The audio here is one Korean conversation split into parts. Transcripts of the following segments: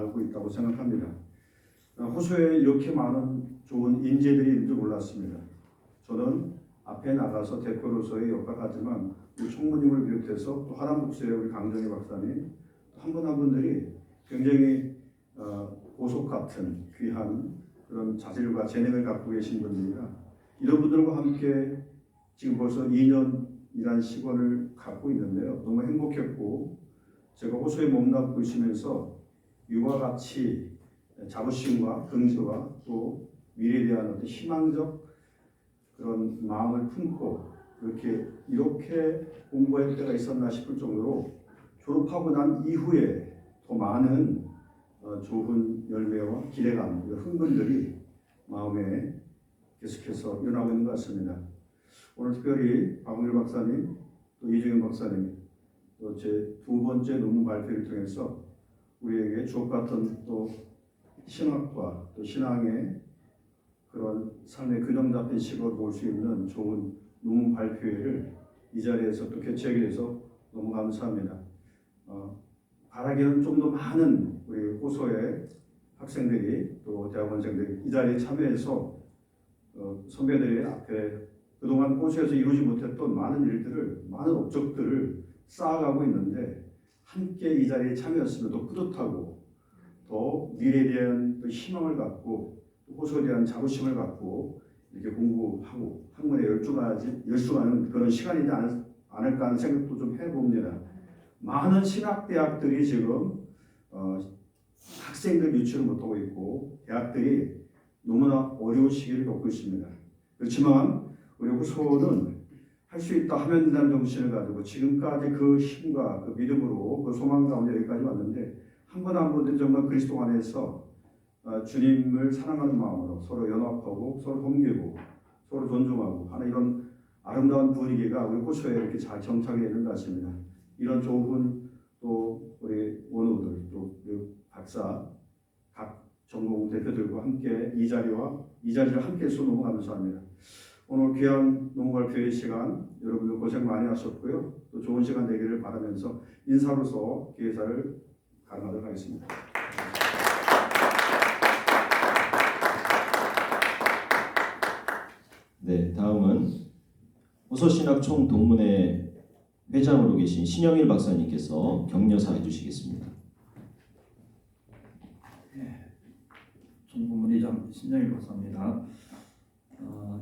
알고 있다고 생각합니다. 호소에 이렇게 많은 좋은 인재들이 있는 줄 몰랐습니다. 저는 앞에 나가서 대표로서의 역할하지만 우리 총무님을 비롯해서 또 하남국수의 우리 강정희 박사님 한 분 한 분들이 굉장히 보석 같은 귀한 그런 자질과 재능을 갖고 계신 분들이라 이런 분들과 함께 지금 벌써 2년이라는 시간을 갖고 있는데요. 너무 행복했고 제가 호소에 몸담고 있으면서 이와 같이 자부심과 긍지와 또 미래에 대한 어떤 희망적 그런 마음을 품고 이렇게 공부할 때가 있었나 싶을 정도로 졸업하고 난 이후에 더 많은 좋은 열매와 기대감, 흥분들이 마음에 계속해서 일어나고 있는 것 같습니다. 오늘 특별히 박은일 박사님, 또 이정현 박사님, 또 제 두 번째 논문 발표를 통해서 우리에게 주옥 같은 또 신학과 또 신앙의 그런 삶의 균형 잡힌 시각을 볼 수 있는 좋은 논문 발표회를 이 자리에서 또 개최하게 돼서 너무 감사합니다. 바라기는 좀 더 많은 우리 호소의 학생들이 또 대학원생들이 이 자리에 참여해서 선배들의 앞에 그동안 호소에서 이루지 못했던 많은 일들을, 많은 업적들을 쌓아가고 있는데 함께 이 자리에 참여했으면 더 뿌듯하고 더 미래에 대한 또 희망을 갖고 호소에 대한 자부심을 갖고 이렇게 공부하고 학문에 열중하는 그런 시간이지 않을까 하는 생각도 좀 해봅니다. 많은 신학대학들이 지금 학생들 유치를 못하고 있고 대학들이 너무나 어려운 시기를 겪고 있습니다. 그렇지만 우리 호소는 할 수 있다 하면 된다는 정신을 가지고 지금까지 그 힘과 그 믿음으로 그 소망 가운데 여기까지 왔는데 한 분 한 분들 정말 그리스도 안에서 주님을 사랑하는 마음으로 서로 연합하고 서로 섬기고 서로 존중하고 하는 이런 아름다운 분위기가 우리 호소에 이렇게 잘 정착이 있는 것 같습니다. 이런 좋은 또 우리 원우들 또 박사 각 전공 대표들과 함께 이 자리를 함께 해서 너무 감사합니다. 오늘 귀한 논문 발표의 시간 여러분들 고생 많이 하셨고요. 또 좋은 시간 되기를 바라면서 인사로서 기회사를 가능하도록 하겠습니다. 네, 다음은 호소신학 총동문회 회장으로 계신 신영일 박사님께서 격려사 해주시겠습니다. 네, 총동문회장 신영일 박사입니다.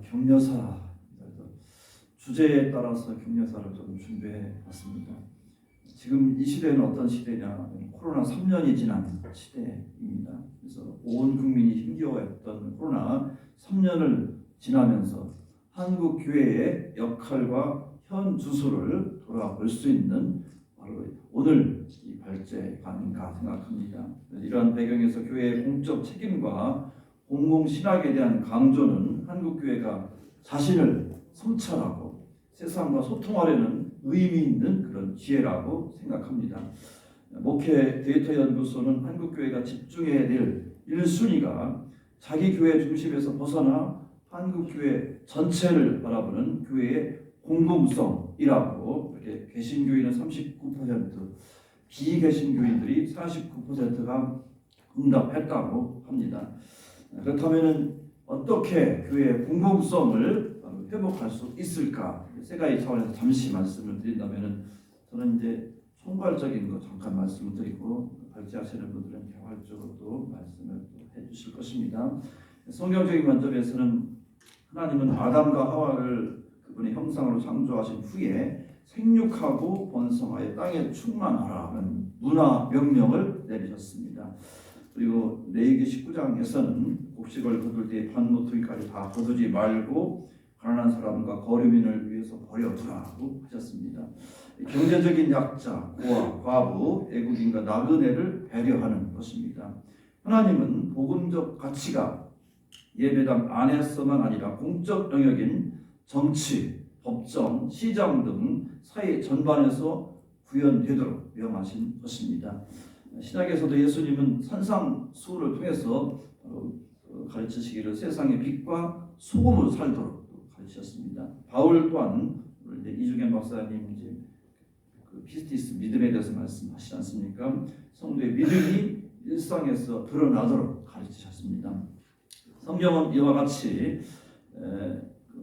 격려사 주제에 따라서 격려사를 좀 준비해봤습니다. 지금 이 시대는 어떤 시대냐? 코로나 3년이 지난 시대입니다. 그래서 온 국민이 힘겨워했던 코로나 3년을 지나면서 한국 교회의 역할과 현 주소를 돌아볼 수 있는 바로 오늘 이 발제가 아닌가 생각합니다. 이러한 배경에서 교회의 공적 책임과 공공신학에 대한 강조는 한국 교회가 자신을 성찰하고 세상과 소통하려는 의미 있는 그런 기회라고 생각합니다. 목회 데이터 연구소는 한국 교회가 집중해야 될 1순위가 자기 교회 중심에서 벗어나 한국 교회 전체를 바라보는 교회의 공공성이라고 이렇게 개신교인은 39%, 비개신교인들이 49%가 응답했다고 합니다. 그렇다면 어떻게 교회의 공공성을 회복할 수 있을까? 세 가지 차원에서 잠시 말씀을 드린다면 저는 이제 총괄적인 거 잠깐 말씀을 드리고 발제하시는 분들은 개괄적으로 또 말씀을 해주실 것입니다. 성경적인 관점에서는 하나님은 아담과 하와를 그분의 형상으로 창조하신 후에 생육하고 번성하여 땅에 충만하라는 문화 명령을 내리셨습니다. 그리고 레위기 19장에서는 곡식을 거둘 때 반모퉁이까지 다 거두지 말고 가난한 사람과 거류민을 위해서 버려두라고 하셨습니다. 경제적인 약자, 고아, 과부, 애국인과 나그네를 배려하는 것입니다. 하나님은 복음적 가치가 예배당 안에서만 아니라 공적 영역인 정치, 법정, 시장 등 사회 전반에서 구현되도록 명하신 것입니다. 신약에서도 예수님은 산상수훈을 통해서 가르치시기를 세상의 빛과 소금으로 살도록 가르치셨습니다. 바울 또한 이중현 박사님 이제 그 피스티스 믿음에 대해서 말씀하시지 않습니까? 성도의 믿음이 일상에서 드러나도록 가르치셨습니다. 성경은 이와 같이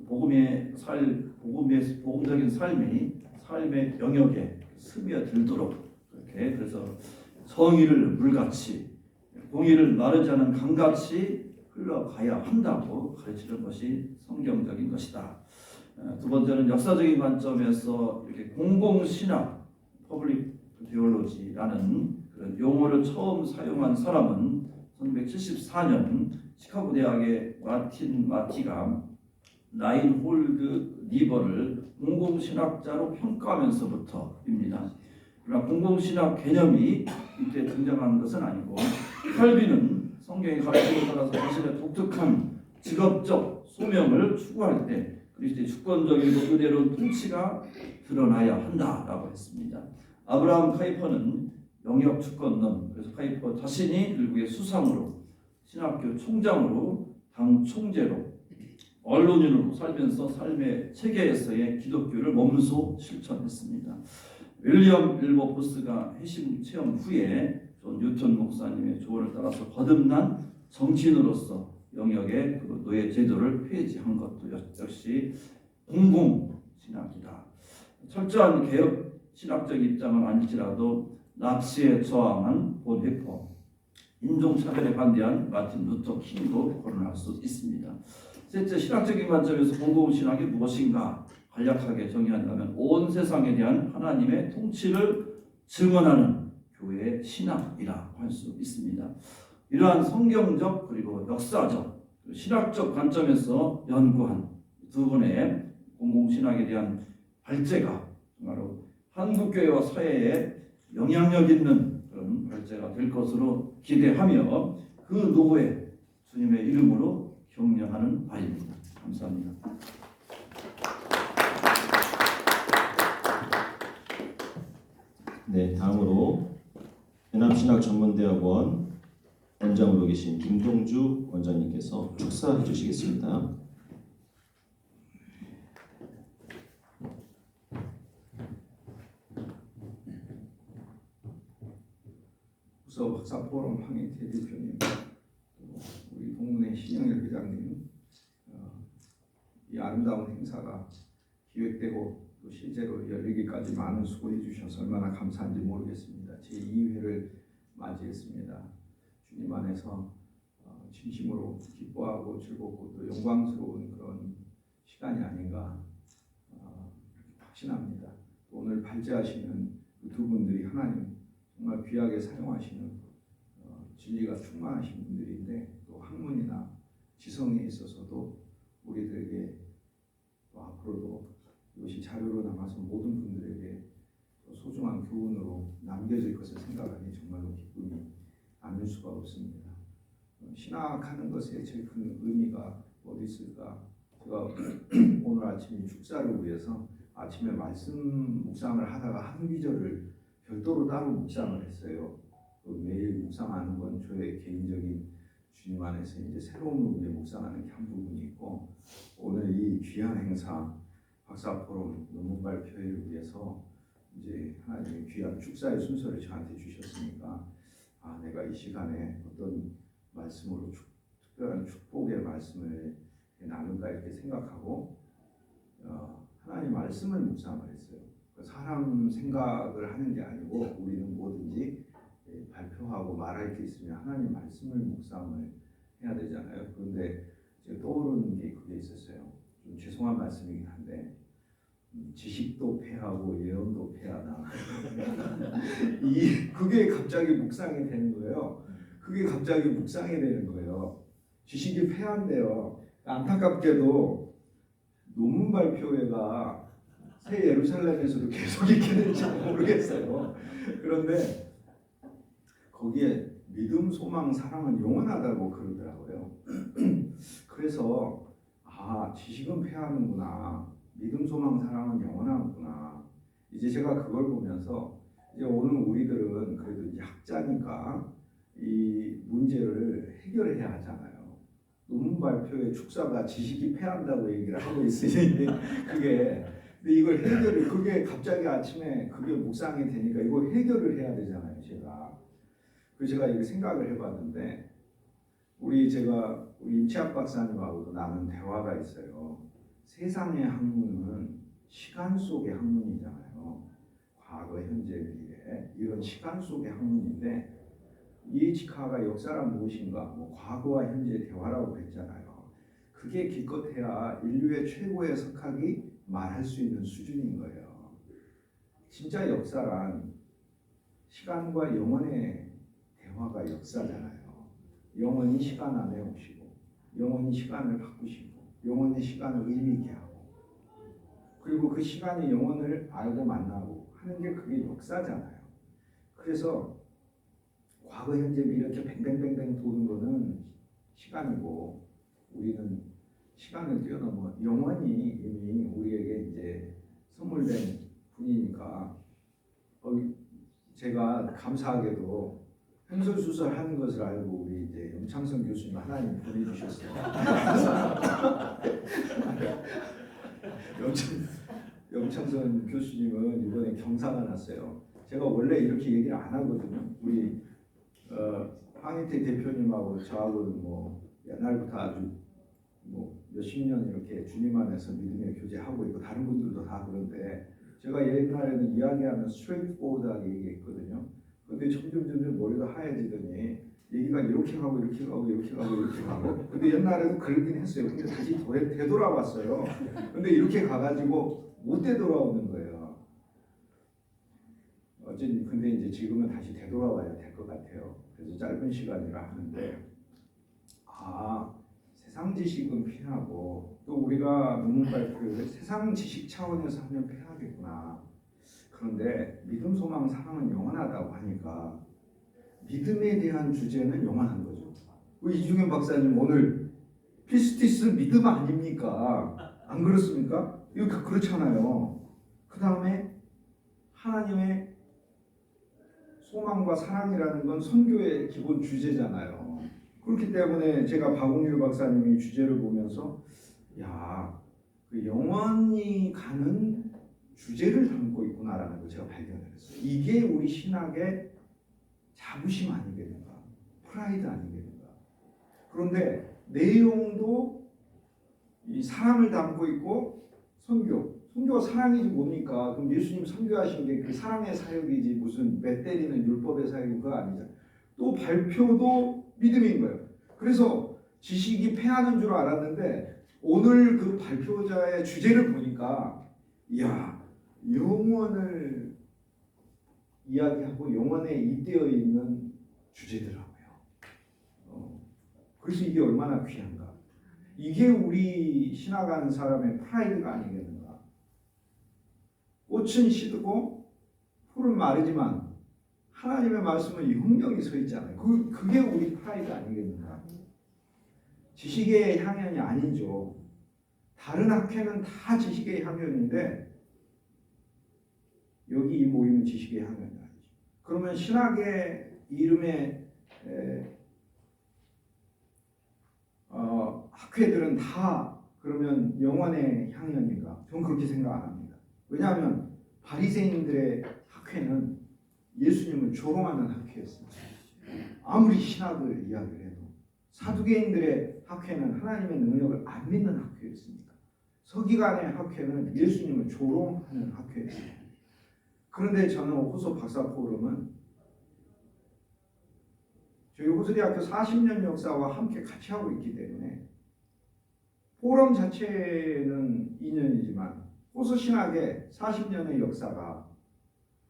복음적인 삶의 영역에 스며들도록 그렇게 그래서 정의를 물같이 공의를 마르지 않은 강같이 흘러가야 한다고 가르치는 것이 성경적인 것이다. 두 번째는 역사적인 관점에서 이렇게 공공신학 (public theology)라는 그런 용어를 처음 사용한 사람은 1974년 시카고 대학의 마틴 마티가 라인홀드 니버를 공공신학자로 평가하면서부터입니다. 그러나 공공신학 개념이 이때 등장하는 것은 아니고 칼빈은 성경의 가르침에 따라서 자신의 독특한 직업적 소명을 추구할 때 그리스도의 주권적이고 은혜로운 통치가 드러나야 한다라고 했습니다. 아브라함 카이퍼는 영역 주권론, 그래서 카이퍼 자신이 일국의 수상으로 신학교 총장으로 당 총재로 언론인으로 살면서 삶의 체계에서의 기독교를 몸소 실천했습니다. 윌리엄 윌버포스가 회심 체험 후에 존 뉴턴 목사님의 조언을 따라서 거듭난 정치인으로서 영역의 그 노예 제도를 폐지한 것도 역시 공공신학이다. 철저한 개혁 신학적 입장은 아닐지라도 나치에 저항한 본헤퍼, 인종차별에 반대한 마틴 루터 킹도 거론할 수 있습니다. 셋째, 신학적인 관점에서 공공신학이 무엇인가 간략하게 정의한다면 온 세상에 대한 하나님의 통치를 증언하는 교회의 신학이라고 할 수 있습니다. 이러한 성경적 그리고 역사적 신학적 관점에서 연구한 두 분의 공공신학에 대한 발제가 정말로 한국교회와 사회에 영향력 있는 그런 발제가 될 것으로 기대하며 그 노고에 주님의 이름으로 격려하는 바입니다. 감사합니다. 네, 다음으로 연합신학전문대학원 원장으로 계신 김동주 원장님께서 축사해 주시겠습니다. 우서 박사포럼 황희태 대표님, 우리 동문회 신영일 회장님, 이 아름다운 행사가 기획되고 또 실제로 열리기까지 많은 수고해 주셔서 얼마나 감사한지 모르겠습니다. 제2회를 맞이했습니다. 주님 안에서 진심으로 기뻐하고 즐겁고 또 영광스러운 그런 시간이 아닌가 확신합니다. 오늘 발제하시는 그 두 분들이 하나님 정말 귀하게 사용하시는 진리가 충만하신 분들인데 또 학문이나 지성에 있어서도 우리들에게 또 앞으로도 이것이 자료로 남아서 모든 분들에게 소중한 교훈으로 남겨질 것을 생각하니 정말로 기쁨이 나눌 수가 없습니다. 신학하는 것에 제일 큰 의미가 어디 있을까? 제가 오늘 아침에 축사를 위해서 아침에 말씀 묵상을 하다가 한 기절을 별도로 따로 묵상을 했어요. 매일 묵상하는 건 저의 개인적인 주님 안에서 이제 새로운 의미에 묵상하는 게 한 부분이 있고, 오늘 이 귀한 행사 박사포럼 논문 발표회를 위해서 이제 하나님의 귀한 축사의 순서를 저한테 주셨으니까 내가 이 시간에 어떤 말씀으로 특별한 축복의 말씀을 나눌까 이렇게 생각하고 하나님 말씀을 묵상을 했어요. 사람 생각을 하는 게 아니고 우리는 뭐든지 발표하고 말할 게 있으면 하나님 말씀을 묵상을 해야 되잖아요. 그런데 제가 떠오르는 게 그게 있었어요. 좀 죄송한 말씀이긴 한데 지식도 패하고 예언도 패하다. 그게 갑자기 묵상이 되는 거예요. 그게 갑자기 묵상이 되는 거예요. 지식이 패한데요. 안타깝게도 논문 발표회가 새 예루살렘에서도 계속 있게 될지 모르겠어요. 그런데 거기에 믿음, 소망, 사랑은 영원하다고 그러더라고요. 그래서 지식은 패하는구나. 믿음, 소망, 사랑은 영원하구나. 이제 제가 그걸 보면서 이제 오늘 우리들은 그래도 이제 학자니까 이 문제를 해결해야 하잖아요. 논문 발표의 축사가 지식이 패한다고 얘기를 하고 있으니 근데 이걸 그게 갑자기 아침에 그게 묵상이 되니까 이거 해결을 해야 되잖아요, 제가. 그래서 제가 이렇게 생각을 해봤는데 우리 임채학 박사님하고도 나눈 대화가 있어요. 세상의 학문은 시간 속의 학문이잖아요. 과거, 현재, 미래 이런 시간 속의 학문인데 이에치카가 역사란 무엇인가, 뭐 과거와 현재의 대화라고 했잖아요. 그게 기껏해야 인류의 최고의 석학이 말할 수 있는 수준인 거예요. 진짜 역사란 시간과 영혼의 대화가 역사잖아요. 영혼이 시간 안에 오시고, 영혼이 시간을 바꾸시고, 영혼이 시간을 의미 있게 하고, 그리고 그 시간이 영혼을 알고 만나고 하는 게 그게 역사잖아요. 그래서 과거, 현재, 미래 이렇게 뱅뱅뱅뱅 도는 거는 시간이고, 우리는 시간을 뛰어넘어 영원히 이미 우리에게 이제 선물된 분이니까 제가 감사하게도 횡설수설 하는 것을 알고 우리 이제 염창선 교수님 하나님 보내주셨어요. 염창선 교수님은 이번에 경사가 났어요. 제가 원래 이렇게 얘기를 안 하거든요. 우리 황희태 대표님하고 저하고는 뭐 옛날부터 아주 뭐 몇십 년 이렇게 주님 안에서 믿음의 교제하고 있고 다른 분들도 다 그런데 제가 옛날에는 이야기하면 스트레이트포워드하게 얘기했거든요. 근데 점점 머리가 하얘지더니 얘기가 이렇게 가고 이렇게 가고 이렇게 가고 이렇게 가고 근데 옛날에는 그러긴 했어요. 근데 다시 되돌아왔어요. 근데 이렇게 가가지고 못 되돌아오는 거예요. 어쨌든 근데 이제 지금은 다시 되돌아와야 될 것 같아요. 그래서 짧은 시간이라 하는데 세상 지식은 피하고 또 우리가 논문 발표를 세상 지식 차원에서 하면 피하겠구나. 그런데 믿음, 소망, 사랑은 영원하다고 하니까 믿음에 대한 주제는 영원한 거죠. 우리 이중현 박사님 오늘 피스티스 믿음 아닙니까? 안 그렇습니까? 이거 그렇잖아요. 그 다음에 하나님의 소망과 사랑이라는 건 선교의 기본 주제잖아요. 그렇기 때문에 제가 박웅일 박사님이 주제를 보면서 그 영원히 가는 주제를 담고 있구나라는 걸 제가 발견을 했어요. 이게 우리 신학의 자부심 아니겠는가? 프라이드 아니겠는가? 그런데 내용도 이 사랑을 담고 있고 선교가 사랑이지 뭡니까? 그럼 예수님 선교하신 게 그 사랑의 사역이지 무슨 매 때리는 율법의 사역이 그거 아니잖아요. 또 발표도 믿음인 거예요. 그래서 지식이 패하는 줄 알았는데 오늘 그 발표자의 주제를 보니까 영원을 이야기하고 영원에 잇대어 있는 주제더라고요. 그래서 이게 얼마나 귀한가. 이게 우리 신학하는 사람의 프라이드가 아니겠는가. 꽃은 시들고 풀은 마르지만 하나님의 말씀은 영영이 서 있잖아요. 그게 우리 프라이드 아니겠는가. 지식의 향연이 아니죠. 다른 학회는 다 지식의 향연인데 여기 이 모임은 지식의 향연이 아니죠. 그러면 신학의 이름에 학회들은 다 그러면 영원의 향연인가? 저는 그렇게 생각 안 합니다. 왜냐하면 바리새인들의 학회는 예수님을 조롱하는 학회였습니다. 아무리 신학을 이야기를 해도 사두개인들의 학회는 하나님의 능력을 안 믿는 학회였습니다. 서기관의 학회는 예수님을 조롱하는 학회였습니다. 그런데 저는 호소 박사 포럼은 저희 호소대학교 40년 역사와 함께 같이 하고 있기 때문에 포럼 자체는 2년이지만 호소 신학의 40년의 역사가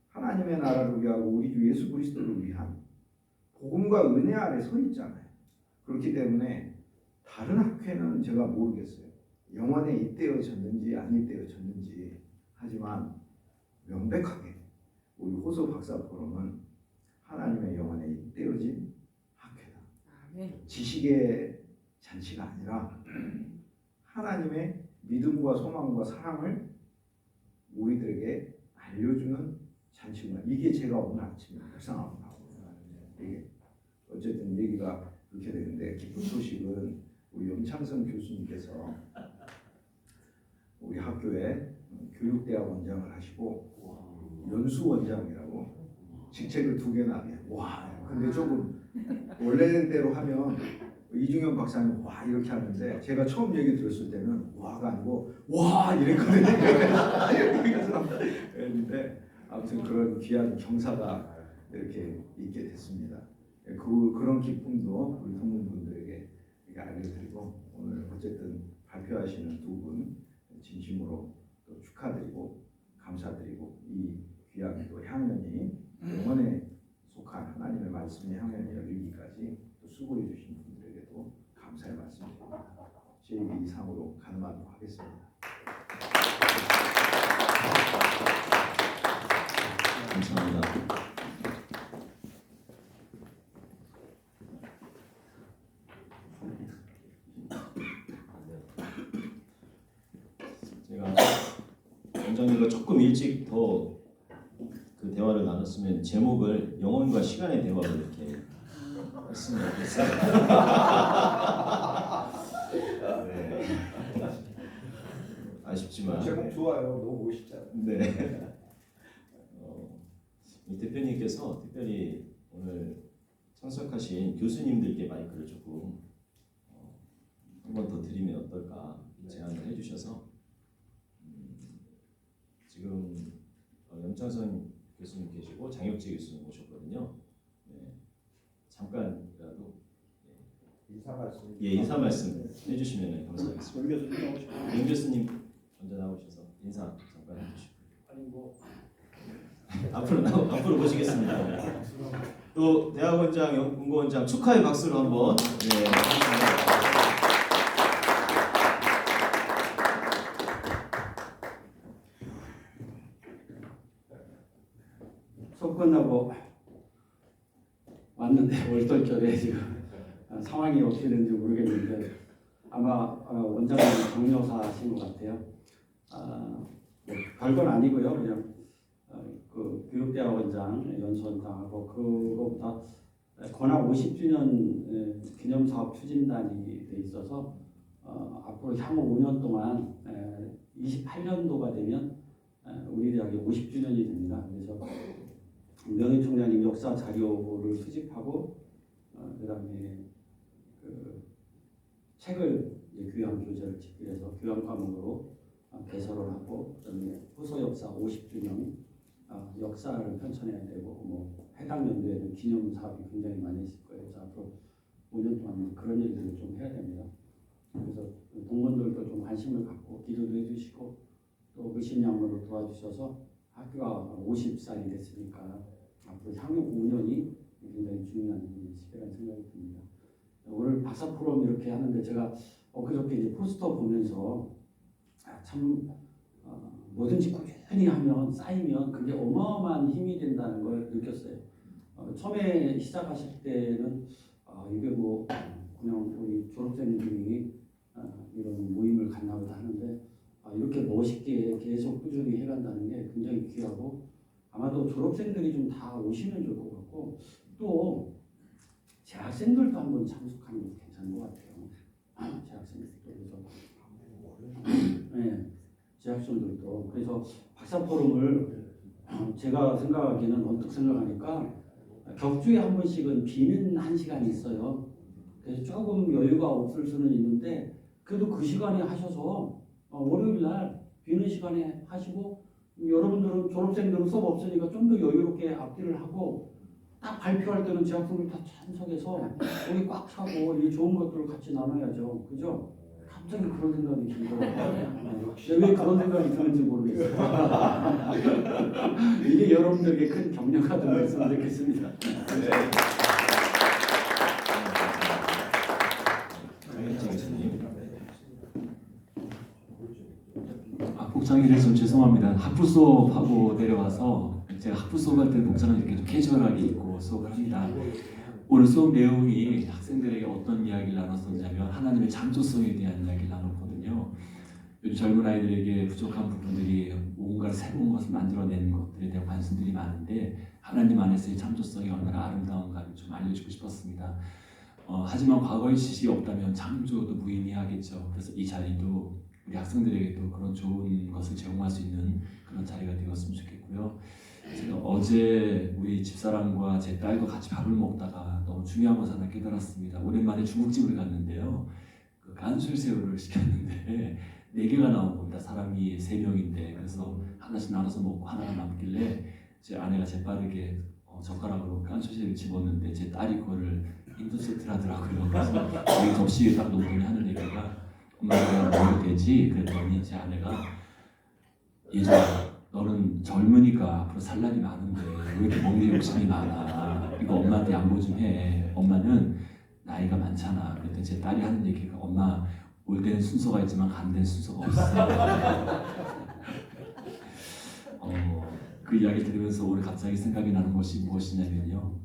하나님의 나라를 위하고 우리 주 예수 그리스도를 위한 복음과 은혜 아래 서 있잖아요. 그렇기 때문에 다른 학회는 제가 모르겠어요. 영원에 잇대어졌는지 안 잇대어졌는지. 하지만 명백하게 우리 호소 박사 포럼은 하나님의 영원에 잇대어진 학회다. 지식의 잔치가 아니라 하나님의 믿음과 소망과 사랑을 우리들에게 알려주는 잔치구나. 이게 제가 오늘 아침에 묵상하고 나오거든요. 이게 어쨌든 얘기가 그렇게 되는데 기쁜 소식은 우리 염창선 교수님께서 우리 학교에 교육대학 원장을 하시고 연수원장이라고 직책을 2개나 와 근데 조금 원래대로 하면 이중현 박사님 와 이렇게 하는데 제가 처음 얘기 들었을 때는 와가 아니고 와 이랬거든요. 그랬는데 아무튼 그런 귀한 경사가 이렇게 있게 됐습니다. 그런 기쁨도 우리 동문분들에게 이렇게 알려드리고 오늘 어쨌든 발표하시는 두 분 진심으로 또 축하드리고 감사드리고 이 귀한 또 향연이 영원에 속한 하나님의 말씀의 향연이 열리기까지 또 수고해 주신 분들에게도 감사의 말씀드립니다. 제 얘기 이상으로 가능하도록 하겠습니다. 감사합니다. 제가 원장님과 조금 일찍 더 그 대화를 나눴으면 제목을 영혼과 시간의 대화로 이렇게 했으면 좋겠어요. 네. 아쉽지만 제목 좋아요. 너무 멋있잖아요. 네. 이 대표님께서 특별히 오늘 참석하신 교수님들께 마이크를 조금 한 번 더 드리면 어떨까 제안을 해주셔서 지금 염창선 교수님 계시고 장혁재 교수님 오셨거든요. 네. 잠깐이라도 인사 말씀. 인사 말씀 해주시면 감사하겠습니다. 명 교수님 먼저 나오셔서 인사 잠깐 해주시고. 아니 뭐 앞으로 모시겠습니다. 또 대학원장, 연구원장 축하의 박수로 한번. 네. 수업 끝나고 왔는데 얼떨결에 지금 상황이 어떻게 되는지 모르겠는데 아마 원장님 정여사신 것 같아요. 뭐 별건 아니고요. 그냥 그 교육대학원장 연수원장하고 그거보다 권학 50주년 기념사업 추진단이 돼 있어서 앞으로 향후 5년 동안 28년도가 되면 우리 대학이 50주년이 됩니다. 그래서 명예 총장님 역사 자료를 수집하고 그다음에 그 책을 교양 교재를 집필해서 교양 과목으로 개설을 하고 그다음에 후소 역사 50주년 역사를 편찬해야 되고 뭐 해당 연도에는 기념 사업이 굉장히 많이 있을 거예요. 그래서 앞으로 5년 동안 그런 얘기를 좀 해야 됩니다. 그래서 동문들도 좀 관심을 갖고 기도도 해주시고 또 의심양으로 도와주셔서 학교가 50살이 됐으니까 앞으로 향후 5년이 굉장히 중요한 시기라는 생각이 듭니다. 오늘 박사 포럼 이렇게 하는데 제가 엊그저께 이제 포스터 보면서 참 뭐든지 꾸준히 하면 쌓이면 그게 어마어마한 힘이 된다는 걸 느꼈어요. 처음에 시작하실 때는 이게 뭐 그냥 우리 졸업생들이 이런 모임을 갖나 보다 하는데 이렇게 멋있게 계속 꾸준히 해간다는 게 굉장히 귀하고 아마도 졸업생들이 좀 다 오시면 좋을 것 같고 또 재학생들도 한번 참석하는 것도 괜찮은 것 같아요. 재학생들도 그래서 네, 재학생들도 그래서 박사 포럼을 제가 생각하기에는 언뜻 생각하니까 격주에 한 번씩은 비는 한 시간이 있어요. 그래서 조금 여유가 없을 수는 있는데 그래도 그 시간에 하셔서 월요일 날 비는 시간에 하시고 여러분들은 졸업생들은 수업 없으니까 좀 더 여유롭게 앞뒤를 하고 딱 발표할 때는 재학생들 다 참석해서 여기 꽉 차고 이 좋은 것들을 같이 나눠야죠. 그죠? 갑자기 그런 생각이 들더라고요. 왜 그런 생각이 드는지 모르겠어요. 이게 여러분들에게 큰 격려가 되었으면 좋겠습니다. 장혁재 교수님. 복장이라서 좀 죄송합니다. 학부 수업하고 내려와서 제가 학부 수업할 때 복장을 이렇게 좀 캐주얼하게 입고 수업을 합니다. 오늘 수업 내용이 학생들에게 어떤 이야기를 나눴었냐면 하나님의 창조성에 대한 이야기를 나눴거든요. 요즘 젊은 아이들에게 부족한 부분들이 뭔가 새로운 것을 만들어내는 것들에 대한 관심들이 많은데 하나님 안에서의 창조성이 얼마나 아름다운가를 좀 알려주고 싶었습니다. 하지만 과거의 지식이 없다면 창조도 무의미하겠죠. 그래서 이 자리도 우리 학생들에게도 그런 좋은 것을 제공할 수 있는 그런 자리가 되었으면 좋겠고요. 제가 어제 우리 집사람과 제 딸과 같이 밥을 먹다가 너무 중요한 것을 하나 깨달았습니다. 오랜만에 중국집을 갔는데요. 그 간술새우를 시켰는데 4개가 나온 겁니다. 사람이 3명인데 그래서 하나씩 나눠서 먹고 하나가 남길래 제 아내가 재빠르게 젓가락으로 깐소시를 집었는데 제 딸이 그거를 인터셉트를 하더라고요. 그래서 여기 접시에 딱 놓더니 하는 얘기가 엄마 내가 먹어도 되지? 그랬더니 제 아내가 예전에 너는 젊으니까 앞으로 살 날이 많은데 왜 이렇게 먹는 욕심이 많아? 이거 엄마한테 양보 좀 해. 엄마는 나이가 많잖아. 그랬더니 제 딸이 하는 얘기가 엄마 올 때는 순서가 있지만 간 데는 순서가 없어. 그 이야기 들으면서 오늘 갑자기 생각이 나는 것이 무엇이냐면요.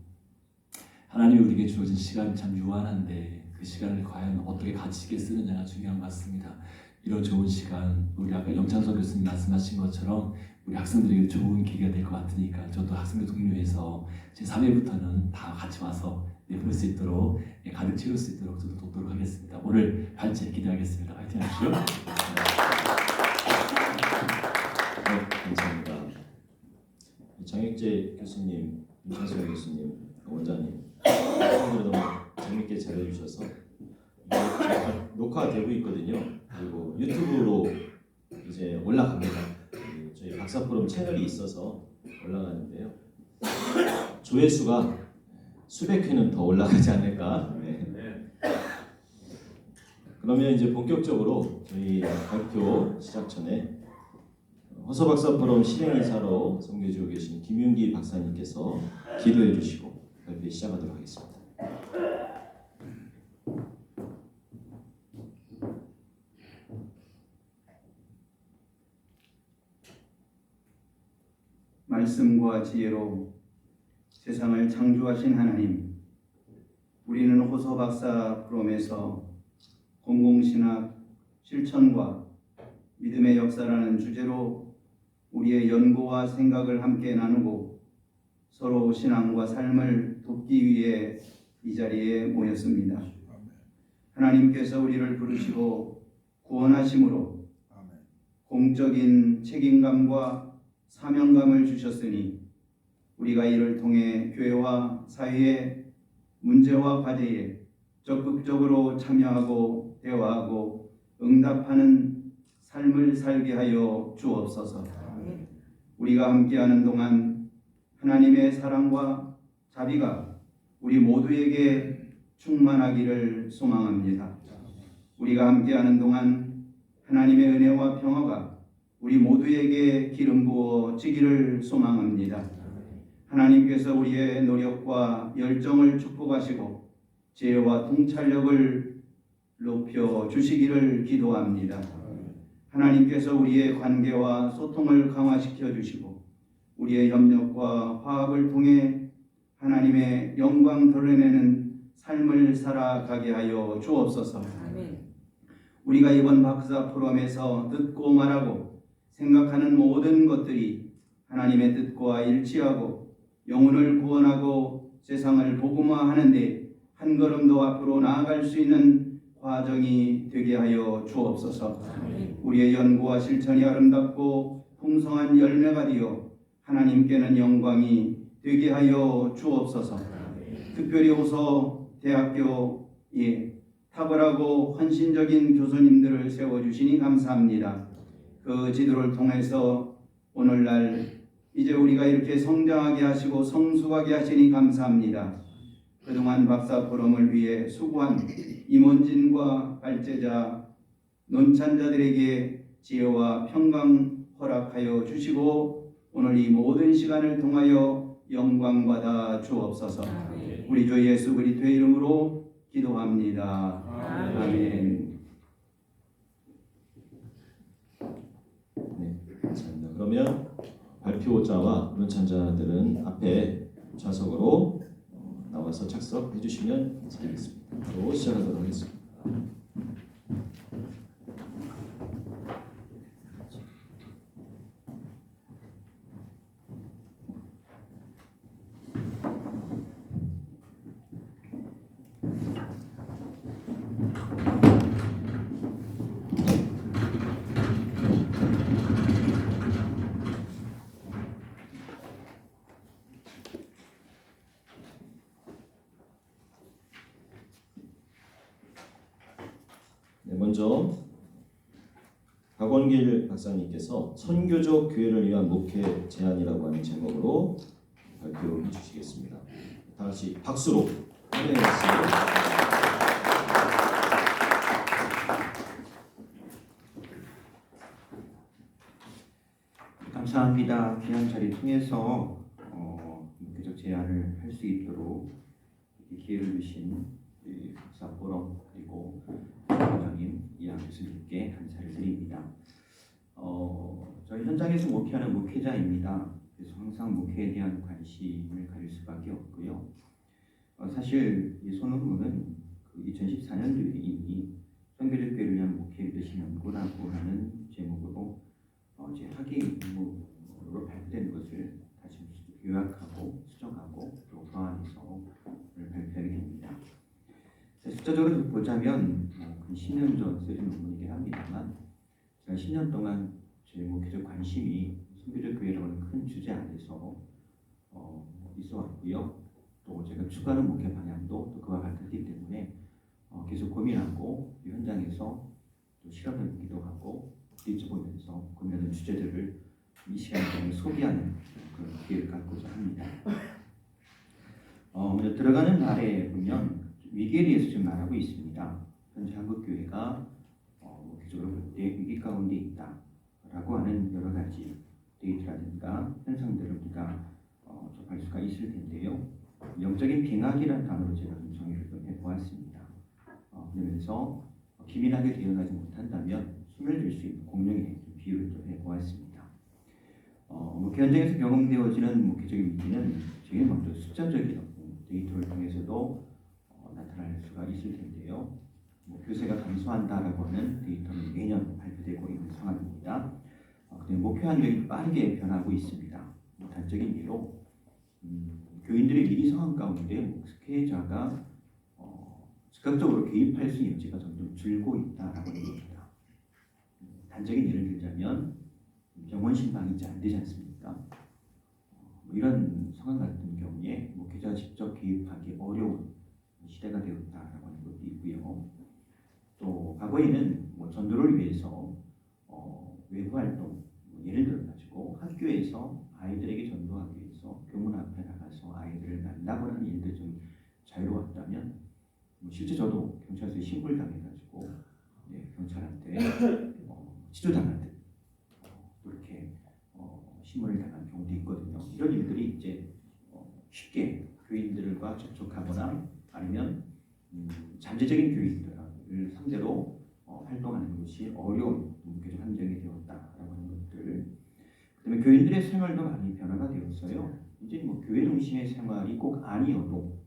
하나님이 우리에게 주어진 시간이 참 유한한데 그 시간을 과연 어떻게 가치 있게 쓰느냐가 중요한 것 같습니다. 이런 좋은 시간, 우리 아까 영창석 교수님 말씀하신 것처럼 우리 학생들에게 좋은 기회가 될 것 같으니까 저도 학생들 동료회에서 제 3회부터는 다 같이 와서 내볼 수 있도록 가득 채울 수 있도록 저도 돕도록 하겠습니다. 오늘 발제 기대하겠습니다. 화이팅 하십시오. 네, 감사합니다. 장혁재 교수님, 임창석 교수님, 원장님, 학생들이 너무 재밌게 잘해주셔서 녹화되고 있거든요. 그리고 유튜브로 이제 올라갑니다. 저희 박사포럼 채널이 있어서 올라가는데요. 조회수가 수백 회는 더 올라가지 않을까. 네. 그러면 이제 본격적으로 저희 발표 시작 전에 허서박사 포럼 실행이사로 섬겨주고 계신 김윤기 박사님께서 기도해 주시고 발표 시작하도록 하겠습니다. 말씀과 지혜로 세상을 창조하신 하나님, 우리는 호서박사 프롬에서 공공신학 실천과 믿음의 역사라는 주제로 우리의 연구와 생각을 함께 나누고 서로 신앙과 삶을 돕기 위해 이 자리에 모였습니다. 하나님께서 우리를 부르시고 구원하심으로 공적인 책임감과 사명감을 주셨으니 우리가 이를 통해 교회와 사회의 문제와 과제에 적극적으로 참여하고 대화하고 응답하는 삶을 살게 하여 주옵소서. 우리가 함께하는 동안 하나님의 사랑과 자비가 우리 모두에게 충만하기를 소망합니다. 우리가 함께하는 동안 하나님의 은혜와 평화가 우리 모두에게 기름 부어지기를 소망합니다. 하나님께서 우리의 노력과 열정을 축복하시고 지혜와 통찰력을 높여 주시기를 기도합니다. 하나님께서 우리의 관계와 소통을 강화시켜 주시고 우리의 협력과 화합을 통해 하나님의 영광 드러내는 삶을 살아가게 하여 주옵소서. 우리가 이번 박사 포럼에서 듣고 말하고 생각하는 모든 것들이 하나님의 뜻과 일치하고 영혼을 구원하고 세상을 복음화하는데 한 걸음 더 앞으로 나아갈 수 있는 과정이 되게 하여 주옵소서. 우리의 연구와 실천이 아름답고 풍성한 열매가 되어 하나님께는 영광이 되게 하여 주옵소서. 특별히 호서 대학교에 탁월하고 헌신적인 교수님들을 세워주시니 감사합니다. 그 지도를 통해서 오늘날 이제 우리가 이렇게 성장하게 하시고 성숙하게 하시니 감사합니다. 그동안 박사 포럼을 위해 수고한 임원진과 발제자, 논찬자들에게 지혜와 평강 허락하여 주시고 오늘 이 모든 시간을 통하여 영광 받아 주옵소서. 우리 주 예수 그리스도의 이름으로 기도합니다. 아멘. 네, 감사합니다. 그러면 발표자와 논찬자들은 앞에 좌석으로 나와서 착석해 주시면 감사하겠습니다. 바로 시작하도록 하겠습니다. 네, 먼저 박원길 박사님께서 선교적 교회를 위한 목회 제안이라고 하는 제목으로 발표해 주시겠습니다. 다 같이 박수로 환영하겠습니다. 감사합니다. 귀한 자리 통해서 목회적 제안을 할 수 있도록 기회를 주신 박사 포럼 그리고 원장님, 이하 교수님께 감사를 드립니다. 저희 현장에서 목회하는 목회자입니다. 그래서 항상 목회에 대한 관심을 가질 수밖에 없고요. 사실 이 소논문은 2014년도에 이미 선교적 교회를 위한 목회 믿으신 연구라고 하는 제목으로 이제 학예 임무로 발표된 것을 다시 요약하고 수정하고 또 보완해서 발표하게 됩니다. 숫자적으로 보자면 근 10년 전 쓰인 논문이긴 합니다만 제가 10년 동안 제 목회적 관심이 선교적 교회라는 큰 주제 안에서 있어 왔고요. 또 제가 추구하는 목회 방향도 또 그와 같았기 때문에 계속 고민하고 현장에서 또 실험해보기도 하고 부딪혀보면서 고민하는 주제들을 이 시간에 소개하는 그런 기회를 갖고자 합니다. 먼저 들어가는 말에 보면 위기에 대해서 지금 말하고 있습니다. 현재 한국 교회가 목회적으로 볼 때 위기 가운데 있다라고 하는 여러 가지 데이터라든가 현상들을 우리가 접할 수가 있을 텐데요. 영적인 빙하기라는 단어로 제가 좀 정의를 좀 해보았습니다. 그러면서 기민하게 대응하지 못한다면 숨을 들 수 있는 공룡의 비유를 좀 해보았습니다. 목회 현장에서 경험되어지는 목회적인 위기는 제일 먼저 숫자적인 데이터를 통해서도 나타날 수가 있을 텐데요. 교세가 감소한다라고 하는 데이터는 매년 발표되고 있는 상황입니다. 근데 목회 환경이 빠르게 변하고 있습니다. 단적인 예로 교인들의 위기 상황 가운데 목회자가 즉각적으로 개입할 수 있는 여지가 점점 줄고 있다라고 하는 겁니다. 단적인 예를 들자면 병원 신방이 이제 안 되지 않습니까? 이런 상황 같은 경우에 목회자가 직접 개입하기 어려운 시대가 되었다라고 하는 것도 있고요. 또 과거에는 전도를 위해서 외부 활동, 예를 들어 가지고 학교에서 아이들에게 전도하기 위해서 교문 앞에 나가서 아이들을 만나보는 하는 일들 좀 자유로웠다면 실제 저도 경찰서에 신고를 당해가지고 경찰한테 치료당하듯 그렇게 신문을 당한 경우도 있거든요. 이런 일들이 이제 쉽게 교인들과 접촉하거나 아니면 잠재적인 교인들을 상대로 활동하는 것이 어려운 목회적 환경이 되었다라고 하는 것들. 그다음에 교인들의 생활도 많이 변화가 되었어요. 이제 교회 중심의 생활이 꼭 아니어도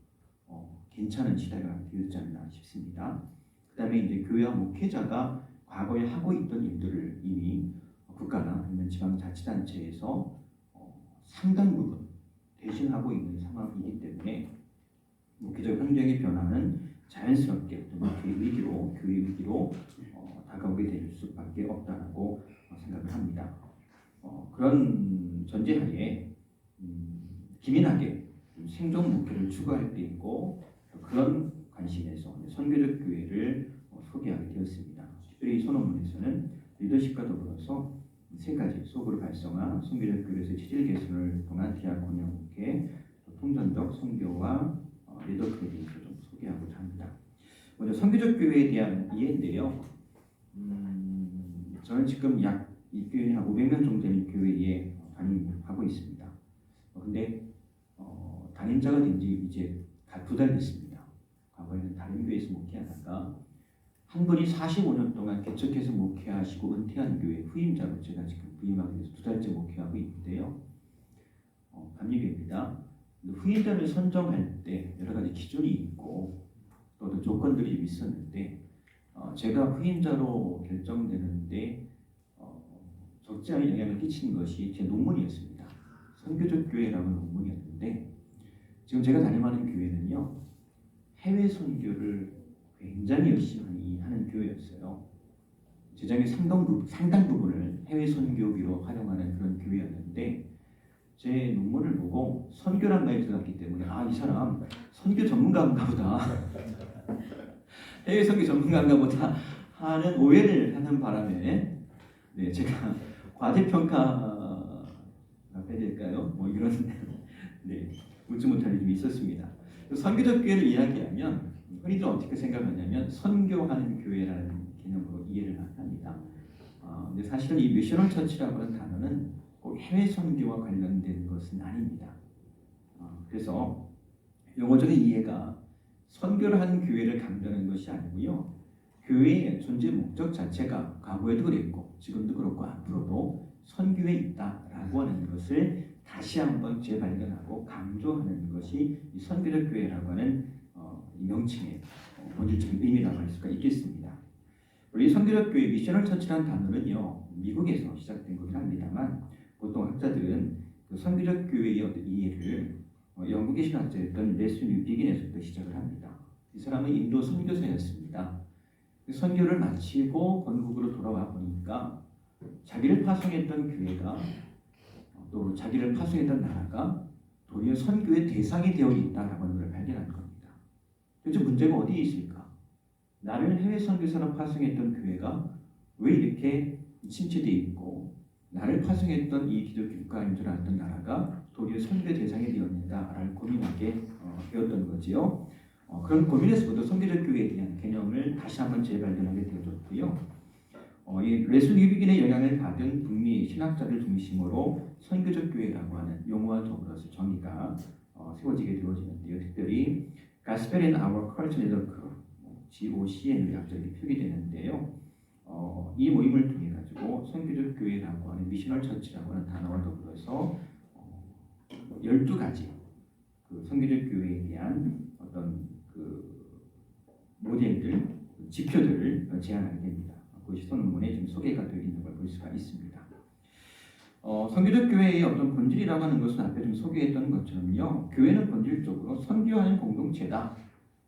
괜찮은 시대가 되었지 않나 싶습니다. 그다음에 이제 교회와 목회자가 과거에 하고 있던 일들을 이미 국가나 아니면 지방자치단체에서 상당 부분 대신하고 있는 상황이기 때문에 목회적 환경의 변화는 자연스럽게 교회 위기로 다가오게 될 수밖에 없다라고 생각을 합니다. 그런 전제하에 기민하게 생존 목회를 추구할 때 있고 그런 관심에서 선교적 교회를 소개하게 되었습니다. 특별히 이 소논문에서는 리더십과 더불어서 세 가지 소그룹 활성화, 선교적 교회에서 체질 개선을 통한 디아코니아 목회, 통전적 선교와 리더십에 대해서 좀 소개하고자 합니다. 먼저 선교적 교회에 대한 이해인데요. 저는 지금 약 이 교회에 한 500명 정도 되는 교회에 담임하고 있습니다. 근데 담임자가 된 지 이제 다 2달 됐습니다. 과거에는 다른 교회에서 목회하다가 한 분이 45년 동안 개척해서 목회하시고 은퇴한 교회 후임자로 제가 지금 부임하게 돼서 2달째 목회하고 있는데요. 감리교회입니다. 후임자를 선정할 때 여러 가지 기준이 있고 또 어떤 조건들이 좀 있었는데 제가 후임자로 결정되는데 적지 않은 영향을 끼친 것이 제 논문이었습니다. 선교적 교회라는 논문이었는데 지금 제가 담임하는 교회는요 해외 선교를 굉장히 열심히 하는 교회였어요. 재정의 상당 부분을 해외 선교비로 활용하는 그런 교회였는데 제 논문을 보고 선교란 말이 들어갔기 때문에 이 사람 선교 전문가인가 보다 해외 선교 전문가인가 보다 하는 오해를 하는 바람에 네, 제가 과대평가가 해야 될까요? 뭐 이런 네, 웃지 못할 일이 좀 있었습니다. 선교적 교회를 이야기하면 흔히들 어떻게 생각하냐면 선교하는 교회라는 개념으로 이해를 합니다. 근데 사실은 이 미셔널 처치라고 하는 단어는 꼭 해외 선교와 관련된 것은 아닙니다. 그래서 용어적인 이해가 선교를 하는 교회를 강조하는 것이 아니고요. 교회의 존재 목적 자체가 과거에도 그랬고 지금도 그렇고 앞으로도 선교에 있다라고 하는 것을 다시 한번 재발견하고 강조하는 것이 이 선교적 교회라고 하는 이 명칭의 본질적인 의미라고 할 수가 있겠습니다. 우리 선교적 교회 미셔널 처치라는 단어는요 미국에서 시작된 거긴 합니다만 보통 학자들은 그 선교적 교회의 어떤 이해를 영국의 신학자였던 레슬 뉴비긴에서부터 시작을 합니다. 이 사람은 인도 선교사였습니다. 선교를 마치고 본국으로 돌아와 보니까 자기를 파송했던 교회가 또 자기를 파송했던 나라가 도리어 선교의 대상이 되어 있다라고 하는 걸 발견한 겁니다. 도대체 문제가 어디에 있을까? 나를 해외 선교사로 파송했던 교회가 왜 이렇게 침체되어 있고 나를 파송했던 이 기독교 국가인 줄 알았던 나라가 도리어 선교의 대상이 되었는가를 고민하게 되었던 거지요. 그런 고민에서부터 선교적 교회에 대한 개념을 다시 한번 재발견하게 되어졌고요. 이 레슬 뉴비긴의 영향을 받은 북미 신학자들 중심으로 선교적 교회라고 하는 용어와 더불어서 정의가 세워지게 되어지는데요. 특별히 Gospel in Our Culture Network GOCN으로 약자들이 표기되는데요. 이 모임을 통해 가지고 선교적 교회라고 하는 미셔널 처치라고 하는 단어와 더불어서 12가지 그 선교적 교회에 대한 어떤 그 모델들, 지표들을 제안하게 됩니다. 그것이 선문에 좀 소개가 되어 있는 걸 볼 수가 있습니다. 선교적 교회의 어떤 본질이라고 하는 것은 앞에 좀 소개했던 것처럼요. 교회는 본질적으로 선교하는 공동체다.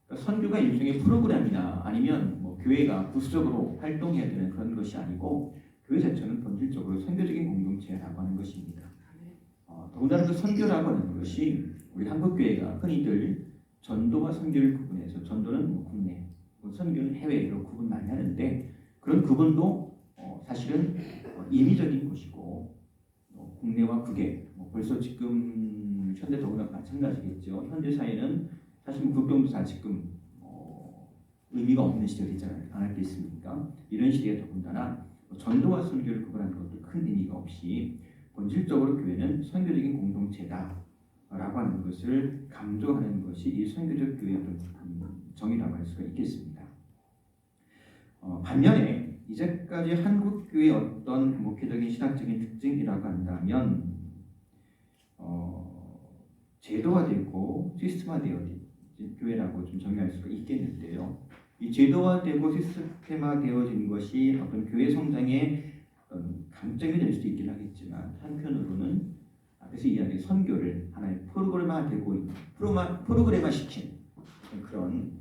그러니까 선교가 일종의 프로그램이나 아니면 뭐 교회가 부수적으로 활동해야 되는 그런 것이 아니고 교회 자체는 본질적으로 선교적인 공동체라고 하는 것입니다. 더군다나 그 선교라고 하는 것이 우리 한국 교회가 흔히들 전도와 선교를 구분해서 전도는 뭐 국내, 선교는 해외로 구분 많이 하는데 그런 구분도 사실은 임의적인 것이고 국내와 국외 벌써 지금 현대 더구나 마찬가지겠죠. 현대 사회는 사실 국경도 다 지금 의미가 없는 시절이지 않았겠습니까? 이런 시대에 더군다나 전도와 선교를 구분하는 것도 큰 의미가 없이 본질적으로 교회는 선교적인 공동체다라고 하는 것을 강조하는 것이 이 선교적 교회의 정의라고 할 수가 있겠습니다. 반면에 이제까지 한국 교회의 어떤 목회적인 신학적인 특징이라고 한다면 제도화되고 시스템화되어진 교회라고 좀 정의할 수가 있겠는데요. 이 제도화되고 시스템화되어진 것이 어떤 교회 성장의 강점이 될 수도 있긴 하겠지만 한편으로는 앞에서 이야기한 선교를 하나의 프로그램화 시킨 그런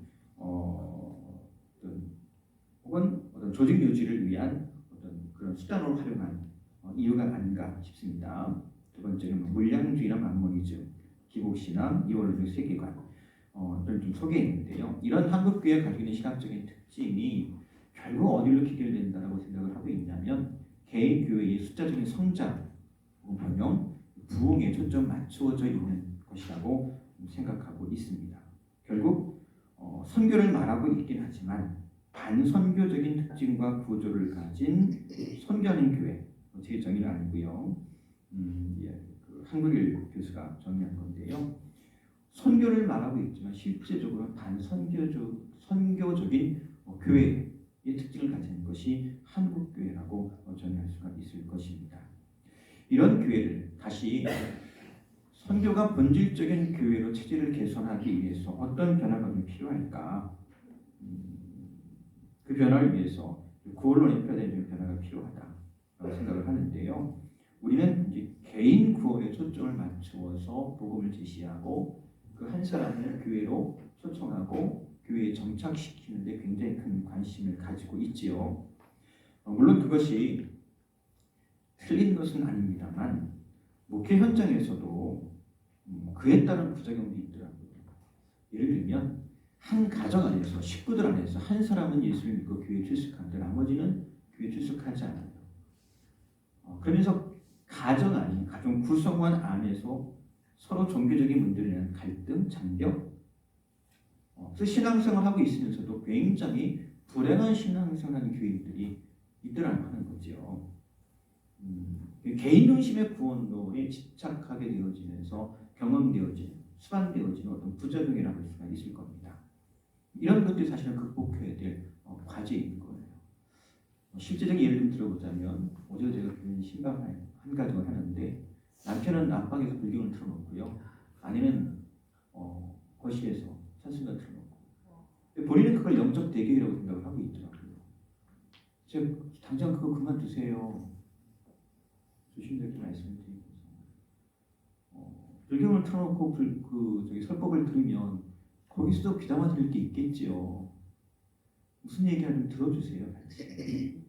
혹은 어떤 조직 유지를 위한 어떤 그런 수단으로 활용한 이유가 아닌가 싶습니다. 두 번째는 물량주의나 만모니즘, 기복신앙, 이원론적 세계관 를 좀 소개했는데요. 이런 한국 교회가 가지고 있는 신학적인 특징이 결국 어디로 기결된다고 생각을 하고 있냐면 개인 교회의 숫자적인 성장, 번영, 부흥에 초점 맞추어져 있는 것이라고 생각하고 있습니다. 결국 선교를 말하고 있긴 하지만 반선교적인 특징과 구조를 가진 선교하는 교회, 제 정의는 아니고요. 그 한국일 교수가 정의한 건데요. 선교를 말하고 있지만 실제적으로 반선교적인 교회의 특징을 가진 것이 한국 교회라고 정의할 수가 있을 것입니다. 이런 교회를 다시 선교가 본질적인 교회로 체질을 개선하기 위해서 어떤 변화가 좀 필요할까? 그 변화를 위해서 구원론에 표현된 변화가 필요하다라고 생각을 하는데요. 우리는 이제 개인 구원에 초점을 맞추어서 복음을 제시하고 그 한 사람을 교회로 초청하고 교회에 정착시키는 데 굉장히 큰 관심을 가지고 있지요. 물론 그것이 틀린 것은 아닙니다만 목회 현장에서도 그에 따른 부작용도 있더라고요. 예를 들면 한 가정 안에서 식구들 안에서 한 사람 사람은 예수를 믿고 교회에 출석하는데 나머지는 교회에 출석하지 않아요. 그러면서 가정 안에 가정 구성원 안에서 서로 종교적인 문제에 대한 갈등, 장벽, 그래서 신앙생활을 하고 있으면서도 굉장히 불행한 신앙생활하는 교인들이 있더라는 하는 거죠. 개인 중심의 구원론에 집착하게 되어지면서 경험되어진, 수반되어지는 어떤 부작용이라고 할 수가 있을 겁니다. 이런 것들이 사실은 극복해야 될 과제인 거예요. 실제적인 예를 좀 들어보자면 어제 제가 교인 신방 한 가정을 하는데 남편은 안방에서 불경을 틀어놓고요. 아내는 거실에서 찬송가 틀어놓고 본인은 그걸 영적 대결이라고 생각을 하고 있더라고요. 제가 당장 그거 그만두세요. 조심스럽게 말씀드리면서 불경을 틀어놓고 설법을 들으면 거기서도 귀담아 들을 게 있겠지요. 무슨 얘기하는지 들어주세요. 같이.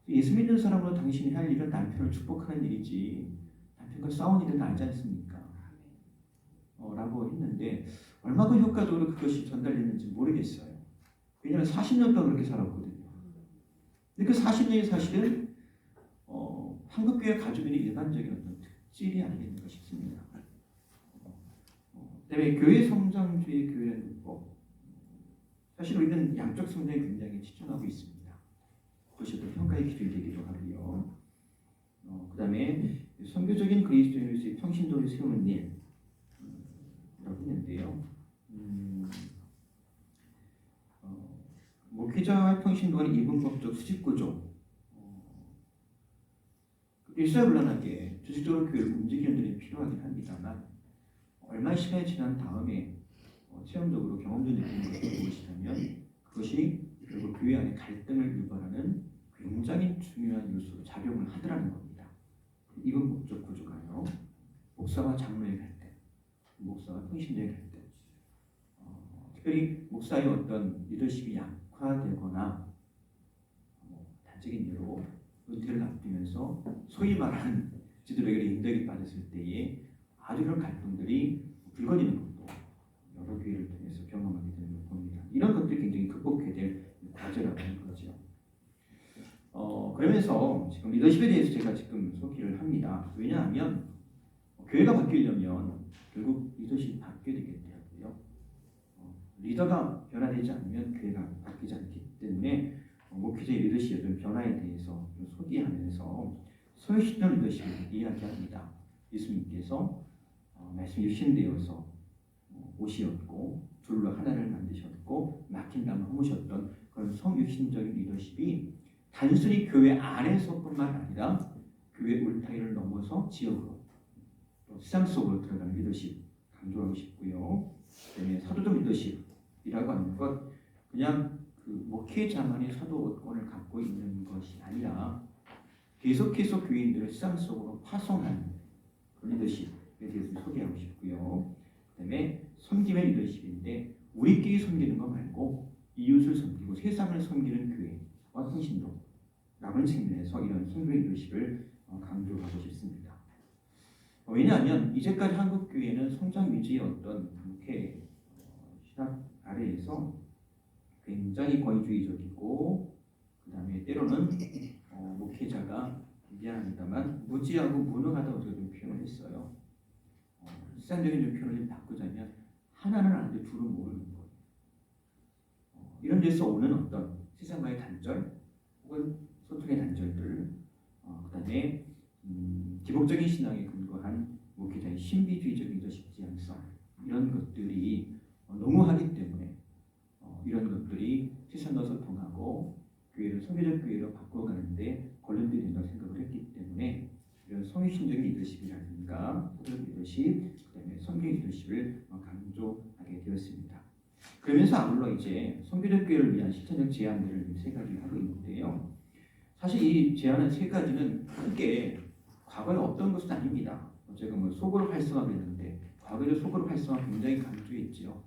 예수 믿는 사람으로 당신이 할 일은 남편을 축복하는 일이지 남편과 싸우는 일은 아니지 않습니까? 라고 했는데 얼마나 효과적으로 그것이 전달됐는지 모르겠어요. 왜냐하면 40년 동안 그렇게 살았거든요. 근데 그 40년이 사실은 한국교회 가지고 있는 일반적인 어떤 특질이 아니겠는가 싶습니다. 그다음에 교회 성장주의 교회라는 문법, 사실 우리는 양적 성장에 굉장히 치중하고 있습니다. 그것이 어떤 평가의 기준이 되기도 하고요. 그다음에 선교적인 그리스도인으로서의 평신도를 세우는 일이라고 했는데요. 목회자와 평신도가 이분법적 수직구조, 일사불란하게 조직적으로 교회를 움직이는 일이 필요하긴 합니다만 얼마 시간이 지난 다음에 체험적으로 경험적인 느낌을 무엇이라면 그것이 결국 교회 안에 갈등을 유발하는 굉장히 중요한 요소로 작용을 하더라는 겁니다. 이건 목적 구조가요. 목사와 장로의 갈등, 목사와 평신도의 갈등, 특별히 목사의 어떤 리더십이 약화되거나 단적인 예로 은퇴를 앞두면서 소위 말하는 지도력의 인덕이 빠졌을 때에 아주 그런 갈등들이 불거지는 것도 여러 교회를 통해서 경험하게 되는 걸 봅니다. 이런 것들이 굉장히 극복해야 될 과제라고 하는 거죠. 그러면서 지금 리더십에 대해서 제가 지금 소개를 합니다. 왜냐하면 교회가 바뀌려면 결국 리더십이 바뀌어야 되겠더라고요. 리더가 변화되지 않으면 교회가 바뀌지 않기 때문에 목회자의 리더십의 어떤 변화에 대해서 소개하면서 소유시점 리더십을 이야기합니다. 예수님께서 말씀이 유신되어서 옷이었고 둘로 하나를 만드셨고 막힌 다음 허무셨던 그런 성육신적인 리더십이 단순히 교회 안에서뿐만 아니라 교회 울타리를 넘어서 지역으로 또 세상 속으로 들어가는 리더십 강조하고 싶고요. 그다음에 사도적 리더십이라고 하는 것 그냥 그 목회자만의 사도권을 갖고 있는 것이 아니라 계속해서 교인들을 세상 속으로 파송하는 그런 리더십에 대해서 소개하고 싶고요. 그다음에 섬김의 리더십인데 우리끼리 섬기는 거 말고 이웃을 섬기고 세상을 섬기는 교회와 평신도라는 측면에서 이런 섬김의 리더십을 강조하고 싶습니다. 왜냐하면 이제까지 한국 교회는 성장 위주의 어떤 목회 신학 아래에서 굉장히 권위주의적이고 그 다음에 때로는 목회자가 미안합니다만 무지하고 무능하다고 제가 좀 표현을 했어요. 일상적인 좀 표현을 좀 바꾸자면 하나는 아는데 둘은 모르는 거예요. 이런 데서 오는 어떤 세상과의 단절 혹은 소통의 단절들 그 다음에 기복적인 신앙에 근거한 목회자의 신비주의적인 리더십 지향성 이런 것들이 너무하기 때문에 이런 것들이 세상과 소통하고 교회를 성교적 교회로 바꿔가는데 걸림돌이 된다고 생각을 했기 때문에 이런 성유신적인 리더십이라든가 소적 리더십, 그다음에 성교 리더십을 강조하게 되었습니다. 그러면서 아울러 이제 성교적 교회를 위한 실천적 제안들을 세 가지 하고 있는데요. 사실 이 제안은 세 가지는 크게 과거에 없던 것은 아닙니다. 제가 뭐 소그룹 활성화를 했는데 과거에 소그룹 활성화 굉장히 강조했죠.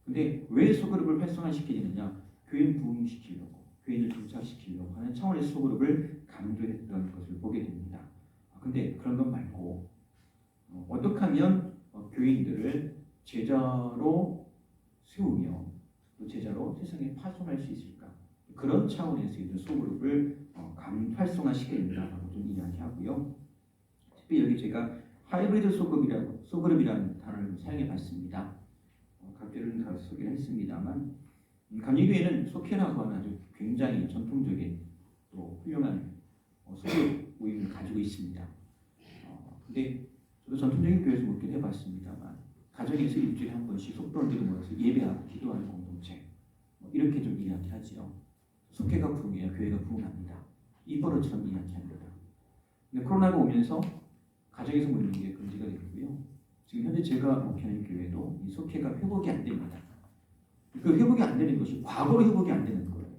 근데 왜 소그룹을 활성화시키느냐? 교인 부흥시키려고, 교인을 정착시키려고 하는 차원에서 소그룹을 강조했던 것을 보게 됩니다. 근데 그런 것 말고 어떻게 하면 교인들을 제자로 세우며 또 제자로 세상에 파송할 수 있을까? 그런 차원에서 이제 소그룹을 활성화시켜야 된다라고 좀 이야기하고요. 특히 여기 제가 하이브리드 소그룹이라는 단어를 사용해 봤습니다. 각별은 다 소개를 했습니다만 감리교회는 속회라고 하는 아주 굉장히 전통적인 또 훌륭한 소그룹 모임을 가지고 있습니다. 근데 저도 전통적인 교회에서 목회를 해봤습니다만 가정에서 일주일에 한 번씩 속도원들이 모여서 예배하고 기도하는 공동체 이렇게 좀 이야기하지요. 속회가 부흥해야 교회가 부흥합니다. 입버릇처럼 이야기합니다. 근데 코로나가 오면서 가정에서 모이는 게 금지가 됐고요. 지금 현재 제가 목회하는 교회도 이 속회가 회복이 안 됩니다. 그 회복이 안 되는 것이 과거로 회복이 안 되는 거예요.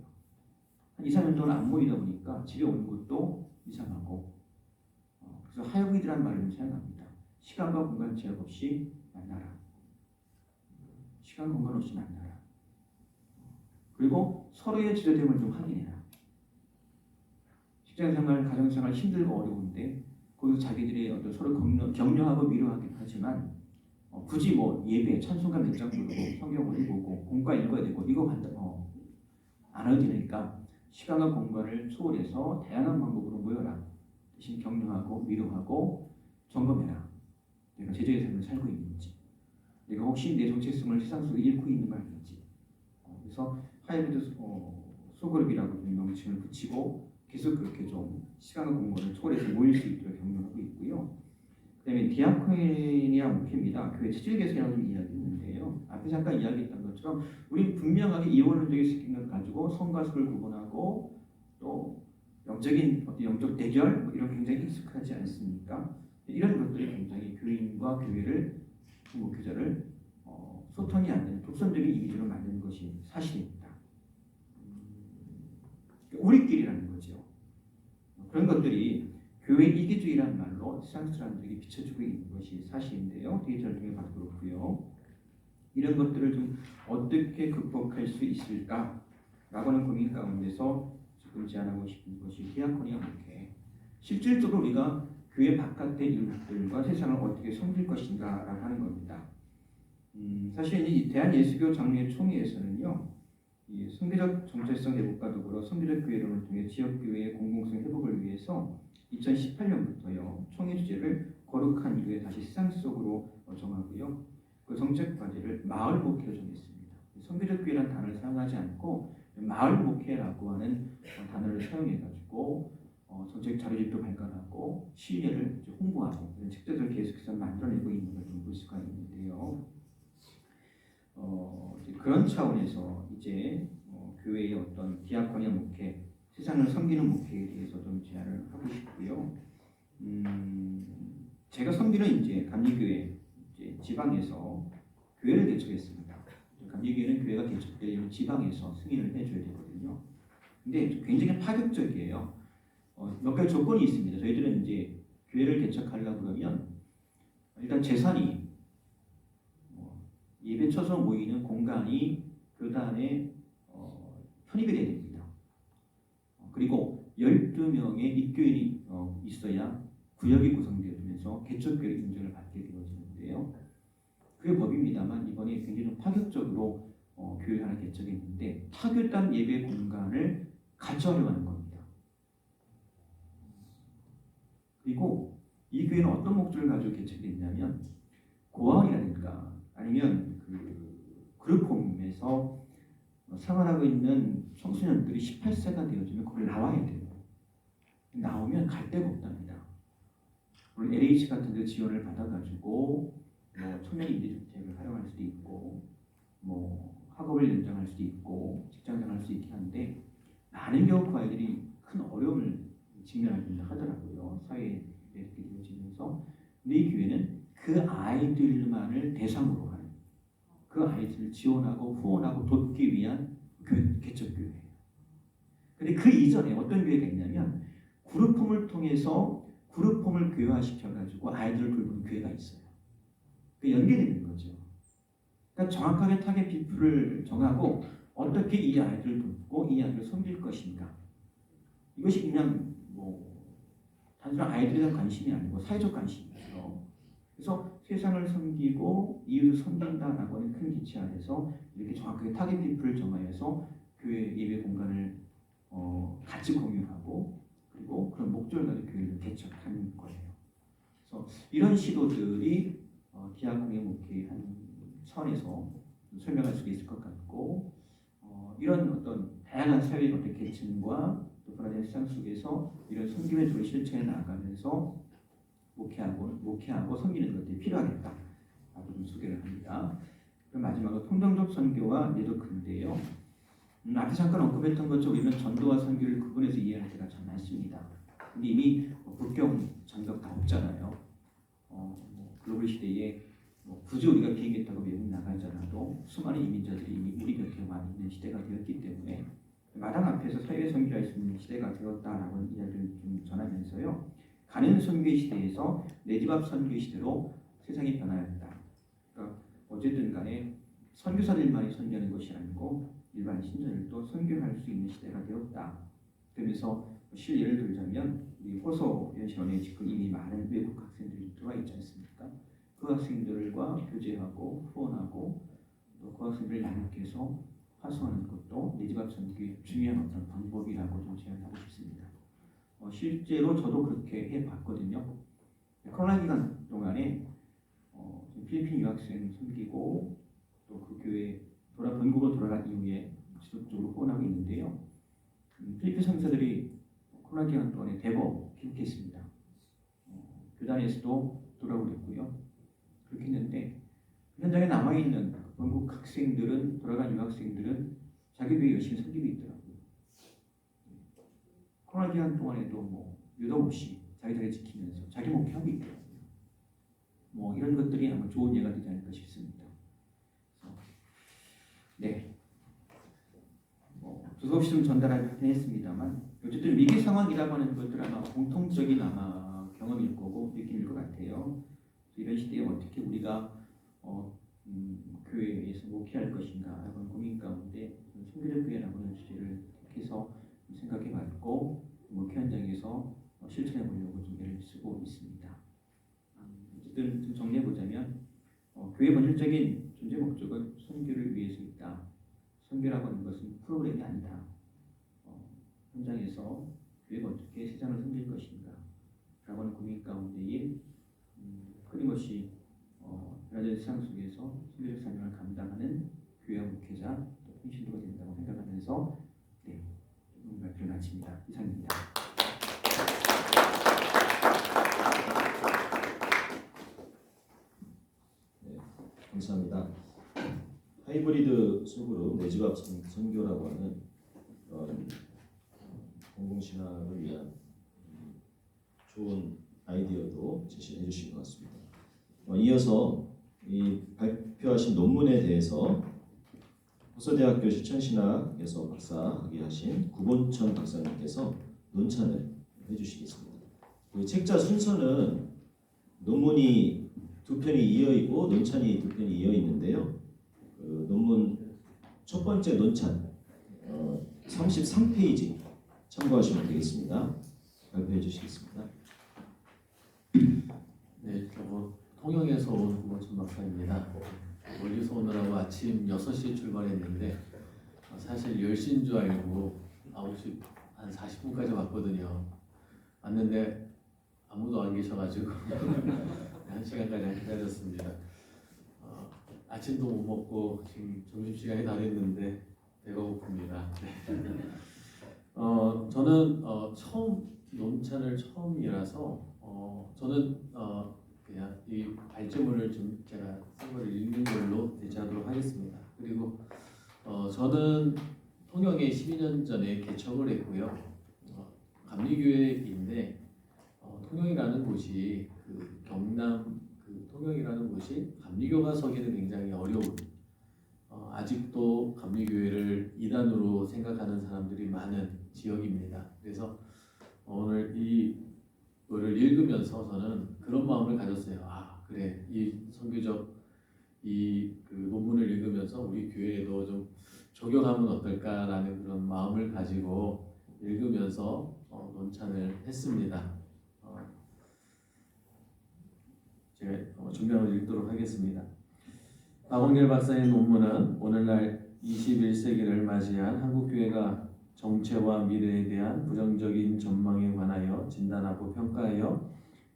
한 2, 3년 동안 안 모이다 보니까 집에 오는 것도 이상하고 그래서 하이브리드라는 말을 사용합니다. 시간과 공간 제약 없이 만나라. 시간 공간 없이 만나라. 그리고 서로의 지도됨을 좀 확인해라. 직장생활, 가정생활 힘들고 어려운데 거기서 자기들이 어떤 서로 격려하고 위로하긴 하지만 굳이 뭐 예배, 찬송가 몇 장 부르고 성경을 읽고 공과 읽어야 되고 이거 안 해도 되니까 시간과 공간을 초월해서 다양한 방법으로 모여라. 대신 격려하고 위로하고 점검해라. 내가 제자의 삶을 살고 있는지, 내가 혹시 내 정체성을 세상 속에 잃고 있는 거 아닌지. 그래서 하이브리드 소그룹이라고 좀 명칭을 붙이고 계속 그렇게 좀 시간과 공간을 초월해서 모일 수 있도록 격려하고 있고요. 그다음에 디아코니아 목회입니다. 교회 체질 개선이라고 좀 이야기했는데요. 앞에 잠깐 이야기했던 것처럼 우리 분명하게 이원론적인 스킬을 가지고 성과 속을 구분하고 또 영적 대결 이런 굉장히 익숙하지 않습니까? 이런 것들이 굉장히 교인과 교회를 목회자를 소통이 안 되는 독선적인 이미지로 만드는 것이 사실입니다. 우리끼리라는 거죠. 그런 것들이 교회 이기주의라는 말로 세상 사람들에게 비춰주고 있는 것이 사실인데요. 데이터를 통해 봐도 그렇고요. 이런 것들을 좀 어떻게 극복할 수 있을까라고 하는 고민 가운데서 지금 제안하고 싶은 것이 디아코니아 목회. 실질적으로 우리가 교회 바깥의 이웃들과 세상을 어떻게 섬길 것인가라고 하는 겁니다. 사실 이 대한예수교 장로회 총회에서는요. 이 성교적 정체성 회복과 더불어 성교적 교회론을 통해 지역교회의 공공성 회복을 위해서 2018년부터요. 총회 주제를 거룩한 교회 다시 세상 속으로 정하고요. 그 정책 과제를 마을 목회로 정했습니다. 성교적 교회라는 단어를 사용하지 않고 마을 목회라고 하는 단어를 사용해가지고 정책 자료집도 발간하고 신뢰를 홍보하고 이런 책들을 계속해서 만들어내고 있는 걸 볼 수가 있는데요. 그런 차원에서 이제 교회의 어떤 디아코니아 목회, 세상을 섬기는 목회에 대해서 좀 제안을 하고 싶고요. 제가 섬기는 이제 감리교회 이제 지방에서 교회를 개척했습니다. 감리교회는 교회가 개척되려면 지방에서 승인을 해줘야 되거든요. 근데 굉장히 파격적이에요. 몇 가지 조건이 있습니다. 저희들은 이제 교회를 개척하려고 그러면 일단 재산이 예배 처소 모이는 공간이 교단에 편입이 돼야 됩니다. 그리고 12명의 입교인이 있어야 구역이 구성되면서 개척교회 인정을 받게 되어지는데요. 그게 법입니다만 이번에 굉장히 좀 파격적으로 교회를 하나 개척했는데 타교단 예배 공간을 가져가려고 하는 겁니다. 그리고 이 교회는 어떤 목적을 가지고 개척됐냐면 고아원이라든가 아니면 그룹홈에서 생활하고 있는 청소년들이 18세가 되어지면 거기 나와야 돼요. 나오면 갈 데가 없답니다. 물론 LH 같은 데 지원을 받아가지고 청년 임대주택을 활용할 수도 있고 학업을 연장할 수도 있고 직장생활 할 수 있긴 한데 많은 경우 그 아이들이 큰 어려움을 직면하긴 하더라고요. 사회에 이렇게 이루어지면서. 근데 이 교회는 그 아이들만을 대상으로 하는 그 아이들을 지원하고 후원하고 돕기 위한 개척교회예요. 근데 그 이전에 어떤 교회가 있냐면 그룹홈을 통해서 그룹홈을 교회화시켜가지고 아이들을 돌보는 교회가 있어요. 그 연계되는 거죠. 그러니까 정확하게 타겟 비프를 정하고 어떻게 이 아이들을 돕고 이 아이들을 섬길 것인가. 이것이 그냥 단순한 아이들에 대한 관심이 아니고 사회적 관심이죠. 그래서 세상을 섬기고 이웃을 섬긴다라고 하는 큰 기치 아래서 이렇게 정확하게 타겟 피플을 정하여서 교회 예배 공간을 같이 공유하고 그리고 그런 목적을 가지고 교회를 개척하는 거예요. 그래서 이런 시도들이 디아코니 목회의 한 차원에서 설명할 수 있을 것 같고 이런 어떤 다양한 사회의 어떤 계층과 또 변화된 시장 속에서 이런 섬김의 도를 실천해 나가면서 목회하고 섬기는 것들이 필요하겠다라고 좀 소개를 합니다. 그럼 마지막으로 통정적 선교와 네트워크인데요. 앞에 잠깐 언급했던 것처럼 우리는 전도와 선교를 구분해서 이해할 때가 참 많습니다. 근데 이미 국경 장벽 다 없잖아요. 글로벌 시대에 굳이 우리가 비행기 타고 외국 나가잖아도 수많은 이민자들이 이미 우리 곁에 많이 있는 시대가 되었기 때문에 마당 앞에서 사회 선교할 수 있는 시대가 되었다라고 이야기를 좀 전하면서요. 가는 선교의 시대에서 내 집 앞 선교의 시대로 세상이 변하였다. 그러니까 어쨌든 간에 선교사들만이 선교하는 것이 아니고 일반 신자들도 선교할 수 있는 시대가 되었다. 그러면서 실례를 들자면 우리 호서 연시원에 지금 이미 많은 외국 학생들이 들어와 있지 않습니까? 그 학생들과 교제하고 후원하고 또 그 학생들을 양육해서 화수하는 것도 내 집 앞 선교의 중요한 어떤 방법이라고 좀 제안하고 싶습니다. 실제로 저도 그렇게 해봤거든요. 코로나 기간 동안에 필리핀 유학생 섬기고 또 그 교회 본국으로 돌아간 이후에 지속적으로 후원하고 있는데요. 필리핀 선교사들이 코로나 기간 동안에 대거 귀국했습니다. 교단에서도 돌아오랬고요. 그렇게 했는데 현장에 남아있는 본국 학생들은 돌아간 유학생들은 자기 교회 열심히 섬기고 있더라고요. 코로나 기간 동안에도 유독 없이 자기 자리 지키면서 자기 목표하고 있더라고요. 이런 것들이 아마 좋은 예가 되지 않을까 싶습니다. 네. 두서없이 좀 전달하긴 했습니다만 어쨌든 위기 상황이라고 하는 것들 아마 공통적인 아마 경험일 거고 느낌일 것 같아요. 이런 시대에 어떻게 우리가 교회에서 목회할 것인가라고 하는 고민 가운데 선교적 교회라고 하는 주제를 택해서 생각해봤고 목회 현장에서 실천해 보려고 좀 애를 쓰고 있습니다. 어쨌든 좀 정리해 보자면 교회 본질적인 존재 목적은 선교를 위해서 있다. 선교라고 하는 것은 프로그램이 아니다. 현장에서 교회가 어떻게 세상을 섬길 것인가 라고 하는 고민 가운데에 끊임없이 변화된 세상 속에서 선교적 사명을 감당하는 교회와 목회자 또 통신도가 된다고 생각하면서 오늘 발표를 마칩니다. 이상입니다. 감사합니다. 하이브리드 소그룹 내 집 앞 선교라고 하는 그런 공공신학을 위한 좋은 아이디어도 제시해 주신 것 같습니다. 이어서 이 발표하신 논문에 대해서 호서대학교 실천신학에서 박사학위 하신 구본천 박사님께서 논찬을 해주시겠습니다. 그 책자 순서는 논문이 두 편이 이어 있고 논찬이 두 편이 이어 있는데요. 그 논문 첫 번째 논찬 33페이지 참고하시면 되겠습니다. 발표해 주시겠습니다. 네, 통영에서 온 구본천 박사입니다. 멀리서 오느라고 아침 6시에 출발했는데 사실 10시인 줄 알고 9시 한 40분까지 왔거든요. 왔는데 아무도 안 계셔가지고 1시간까지 기다렸습니다. 아침도 못 먹고 지금 점심시간이 다 됐는데 배가 고픕니다. 저는 논찬을 처음이라서 저는 그냥 이 발제문을 좀 제가 쓴 거를 읽는 걸로 대체하도록 하겠습니다. 그리고 저는 통영에 12년 전에 개척을 했고요. 감리교회인데 통영이라는 곳이 그 경남 통영이라는 곳이 감리교가 서기는 굉장히 어려운 아직도 감리교회를 이단으로 생각하는 사람들이 많은 지역입니다. 그래서 오늘 이거를 읽으면서 저는 그런 마음을 가졌어요. 그래, 이 선교적 그 논문을 읽으면서 우리 교회에도 좀 적용하면 어떨까라는 그런 마음을 가지고 읽으면서 논찬을 했습니다. 제가 중간을 읽도록 하겠습니다. 박원길 박사의 논문은 오늘날 21세기를 맞이한 한국교회가 정체와 미래에 대한 부정적인 전망에 관하여 진단하고 평가하여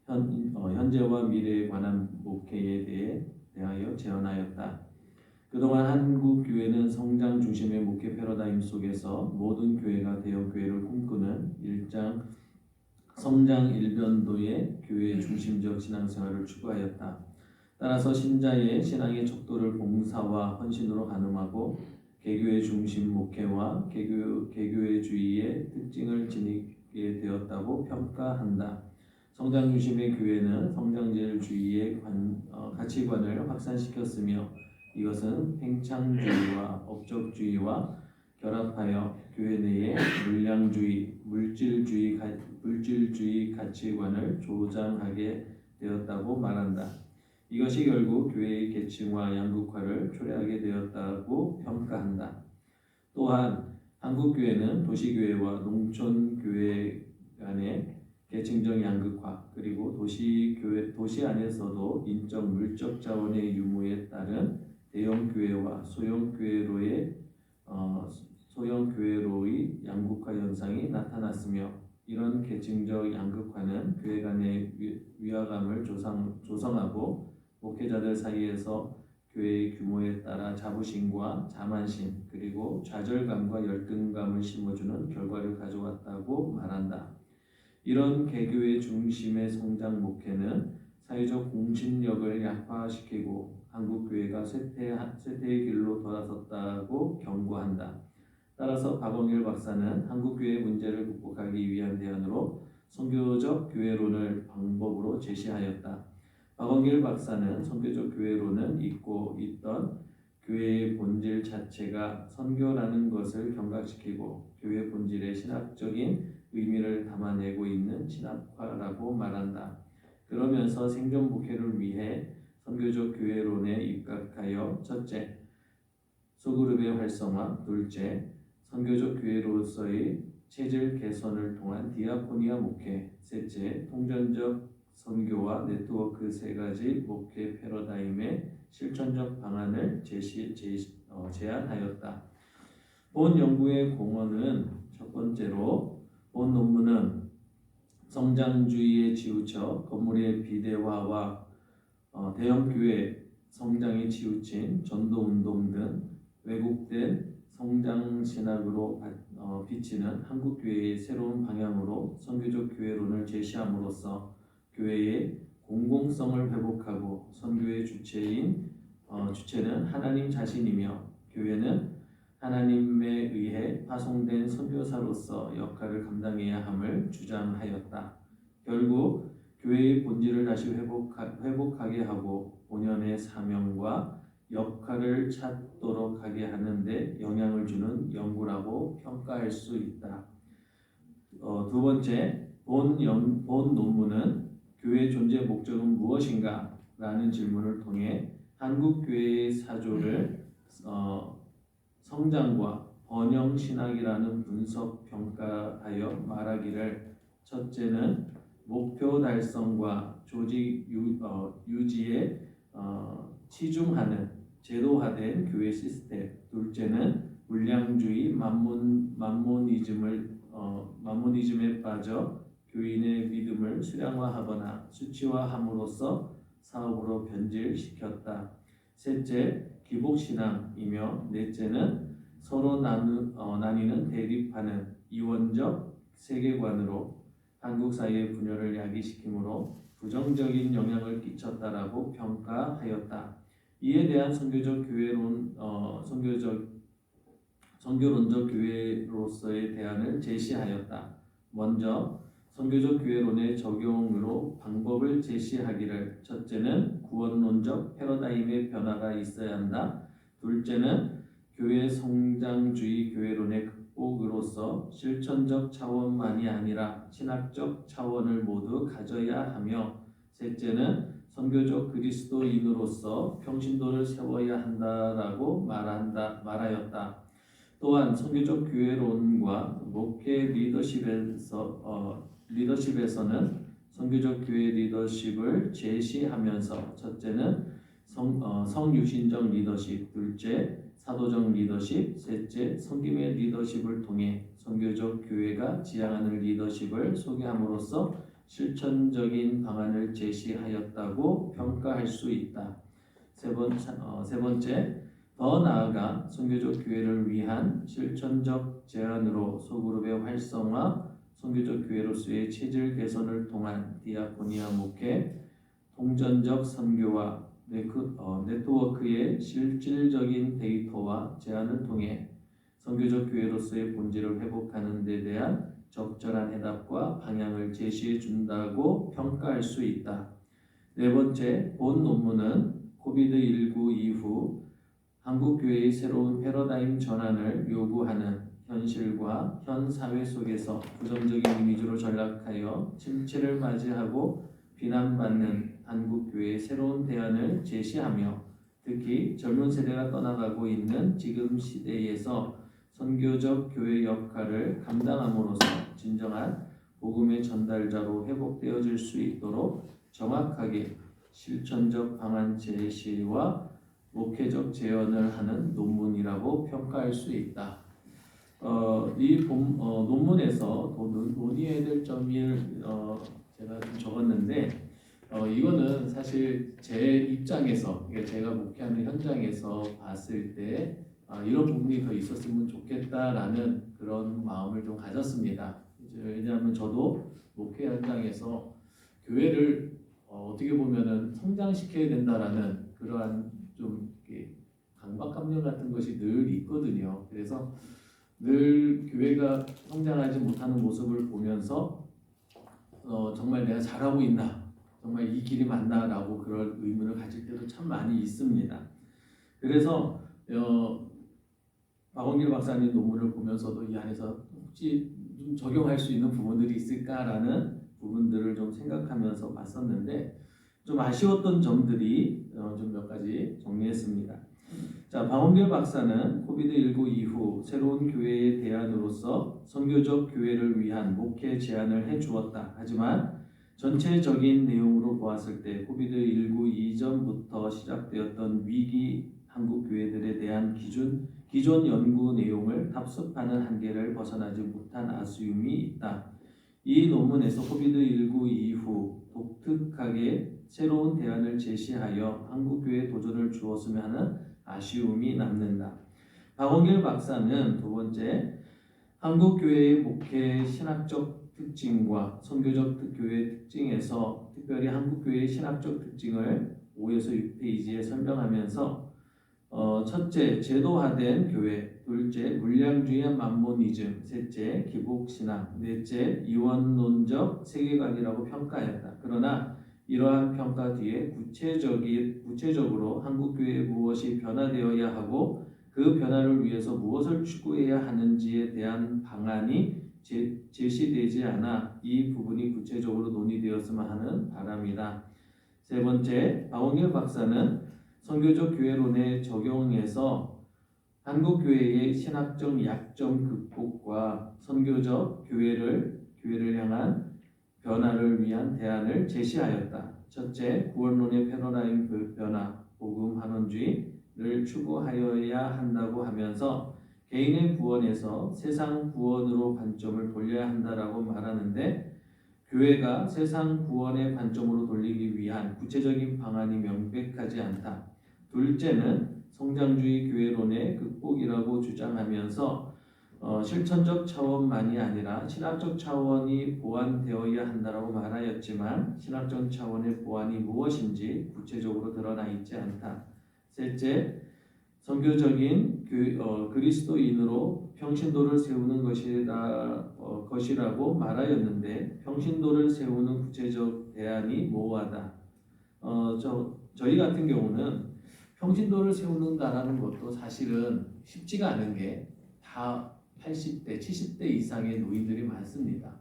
현재와 미래에 관한 목회에 대하여 제언하였다. 그동안 한국 교회는 성장 중심의 목회 패러다임 속에서 모든 교회가 대형 교회를 꿈꾸는 일장 성장 일변도의 교회 중심적 신앙생활을 추구하였다. 따라서 신자의 신앙의 척도를 봉사와 헌신으로 가늠하고 개교회 중심 목회와 개교회주의의 특징을 지니게 되었다고 평가한다. 성장 중심의 교회는 성장질주의의 가치관을 확산시켰으며 이것은 팽창주의와 업적주의와 결합하여 교회 내에 물질주의 가치관을 조장하게 되었다고 말한다. 이것이 결국 교회의 계층화, 양극화를 초래하게 되었다고 평가한다. 또한 한국교회는 도시교회와 농촌교회 간의 계층적 양극화 그리고 도시 안에서도 인적 물적 자원의 유무에 따른 대형 교회와 소형 교회로의 양극화 현상이 나타났으며 이런 계층적 양극화는 교회 간의 위화감을 조성하고 목회자들 사이에서 교회의 규모에 따라 자부심과 자만심 그리고 좌절감과 열등감을 심어주는 결과를 가져왔다고 말한다. 이런 개교회 중심의 성장 목회는 사회적 공신력을 약화시키고 한국교회가 쇠퇴의 길로 돌아섰다고 경고한다. 따라서 박원길 박사는 한국교회의 문제를 극복하기 위한 대안으로 선교적 교회론을 방법으로 제시하였다. 박원길 박사는 선교적 교회론은 있고 있던 교회의 본질 자체가 선교라는 것을 경각시키고 교회 본질의 신학적인 의미를 담아내고 있는 신학화라고 말한다. 그러면서 생존 목회를 위해 선교적 교회론에 입각하여 첫째, 소그룹의 활성화, 둘째, 선교적 교회로서의 체질 개선을 통한 디아코니아 목회, 셋째, 통전적 선교와 네트워크 세 가지 목회 패러다임의 실천적 방안을 제안하였다. 본 연구의 공헌은 첫 번째로 본 논문은 성장주의에 치우쳐 건물의 비대화와 대형 교회 성장에 치우친 전도운동 등 왜곡된 성장신학으로 비치는 한국교회의 새로운 방향으로 선교적 교회론을 제시함으로써 교회의 공공성을 회복하고 선교의 주체는 하나님 자신이며 교회는 하나님에 의해 파송된 선교사로서 역할을 감당해야 함을 주장하였다. 결국 교회의 본질을 다시 회복하게 하고 본연의 사명과 역할을 찾도록 하게 하는 데 영향을 주는 연구라고 평가할 수 있다. 두 번째, 본 논문은 교회의 존재 목적은 무엇인가? 라는 질문을 통해 한국교회의 사조를 성장과 번영신학이라는 분석 평가하여 말하기를 첫째는 목표 달성과 조직 유지에 치중하는 제도화된 교회 시스템, 둘째는 물량주의 만모니즘에 빠져 교인의 믿음을 수량화하거나 수치화함으로써 사업으로 변질시켰다. 셋째, 기복신앙이며 넷째는 서로 나뉘는 대립하는 이원적 세계관으로 한국 사회의 분열을 야기시키므로 부정적인 영향을 끼쳤다라고 평가하였다. 이에 대한 선교론적 교회로서의 대안을 제시하였다. 먼저 선교적 교회론의 적용으로 방법을 제시하기를 첫째는 구원론적 패러다임의 변화가 있어야 한다. 둘째는 교회 성장주의 교회론의 극복으로서 실천적 차원만이 아니라 신학적 차원을 모두 가져야 하며 셋째는 선교적 그리스도인으로서 평신도를 세워야 한다라고 말하였다. 또한 선교적 교회론과 목회 리더십에서는 선교적 교회 리더십을 제시하면서 첫째는 성육신적 리더십, 둘째 사도적 리더십, 셋째 섬김의 리더십을 통해 선교적 교회가 지향하는 리더십을 소개함으로써 실천적인 방안을 제시하였다고 평가할 수 있다. 세 번째, 더 나아가 선교적 교회를 위한 실천적 제안으로 소그룹의 활성화, 선교적 교회로서의 체질 개선을 통한 디아코니아 목회, 통전적 선교와 네트워크의 실질적인 데이터와 제안을 통해 선교적 교회로서의 본질을 회복하는 데 대한 적절한 해답과 방향을 제시해 준다고 평가할 수 있다. 네 번째, 본 논문은 코비드-19 이후 한국 교회의 새로운 패러다임 전환을 요구하는 현실과 현 사회 속에서 부정적인 이미지로 전락하여 침체를 맞이하고 비난받는 한국 교회의 새로운 대안을 제시하며 특히 젊은 세대가 떠나가고 있는 지금 시대에서 선교적 교회 역할을 감당함으로써 진정한 복음의 전달자로 회복되어질 수 있도록 정확하게 실천적 방안 제시와 목회적 재현을 하는 논문이라고 평가할 수 있다. 논문에서 더 논의해야 될 점을 제가 좀 적었는데 이거는 사실 제 입장에서 제가 목회하는 현장에서 봤을 때 이런 부분이 더 있었으면 좋겠다라는 그런 마음을 좀 가졌습니다. 왜냐하면 저도 목회 현장에서 교회를 어떻게 보면은 성장시켜야 된다라는 그러한 좀 이렇게 강박감정 같은 것이 늘 있거든요. 그래서 늘 교회가 성장하지 못하는 모습을 보면서 정말 내가 잘하고 있나, 정말 이 길이 맞나라고 그런 의문을 가질 때도 참 많이 있습니다. 그래서 박원길 박사님 논문을 보면서도 이 안에서 혹시 좀 적용할 수 있는 부분들이 있을까라는 부분들을 좀 생각하면서 봤었는데 좀 아쉬웠던 점들이 좀 몇 가지 정리했습니다. 자, 박원길 박사는 코비드-19 이후 새로운 교회의 대안으로서 선교적 교회를 위한 목회 제안을 해주었다. 하지만 전체적인 내용으로 보았을 때 코비드-19 이전부터 시작되었던 위기 한국 교회들에 대한 기존 연구 내용을 답습하는 한계를 벗어나지 못한 아쉬움이 있다. 이 논문에서 코비드-19 이후 독특하게 새로운 대안을 제시하여 한국교회에 도전을 주었으면 하는 아쉬움이 남는다. 박원길 박사는 두 번째, 한국교회의 목회 신학적 특징과 선교적 교회 특징에서 특별히 한국교회의 신학적 특징을 5에서 6페이지에 설명하면서 첫째, 제도화된 교회, 둘째, 물량주의 만모니즘, 셋째, 기복신앙, 넷째, 이원론적 세계관이라고 평가했다. 그러나 이러한 평가 뒤에 구체적으로 한국교회에 무엇이 변화되어야 하고 그 변화를 위해서 무엇을 추구해야 하는지에 대한 방안이 제시되지 않아 이 부분이 구체적으로 논의되었으면 하는 바람이다. 세 번째, 박원길 박사는 선교적 교회론의 적용에서 한국교회의 신학적 약점 극복과 선교적 교회를 향한 변화를 위한 대안을 제시하였다. 첫째, 구원론의 패러다임 변화, 복음 환원주의를 추구하여야 한다고 하면서 개인의 구원에서 세상 구원으로 관점을 돌려야 한다라고 말하는데 교회가 세상 구원의 관점으로 돌리기 위한 구체적인 방안이 명백하지 않다. 둘째는 성장주의 교회론의 극복이라고 주장하면서 실천적 차원만이 아니라 신학적 차원이 보완되어야 한다라고 말하였지만 신학적 차원의 보완이 무엇인지 구체적으로 드러나 있지 않다. 셋째, 선교적인 그리스도인으로 평신도를 세우는 것이라고 말하였는데 평신도를 세우는 구체적 대안이 모호하다. 저희 같은 경우는 평신도를 세우는다라는 것도 사실은 쉽지가 않은 게 다 80대, 70대 이상의 노인들이 많습니다.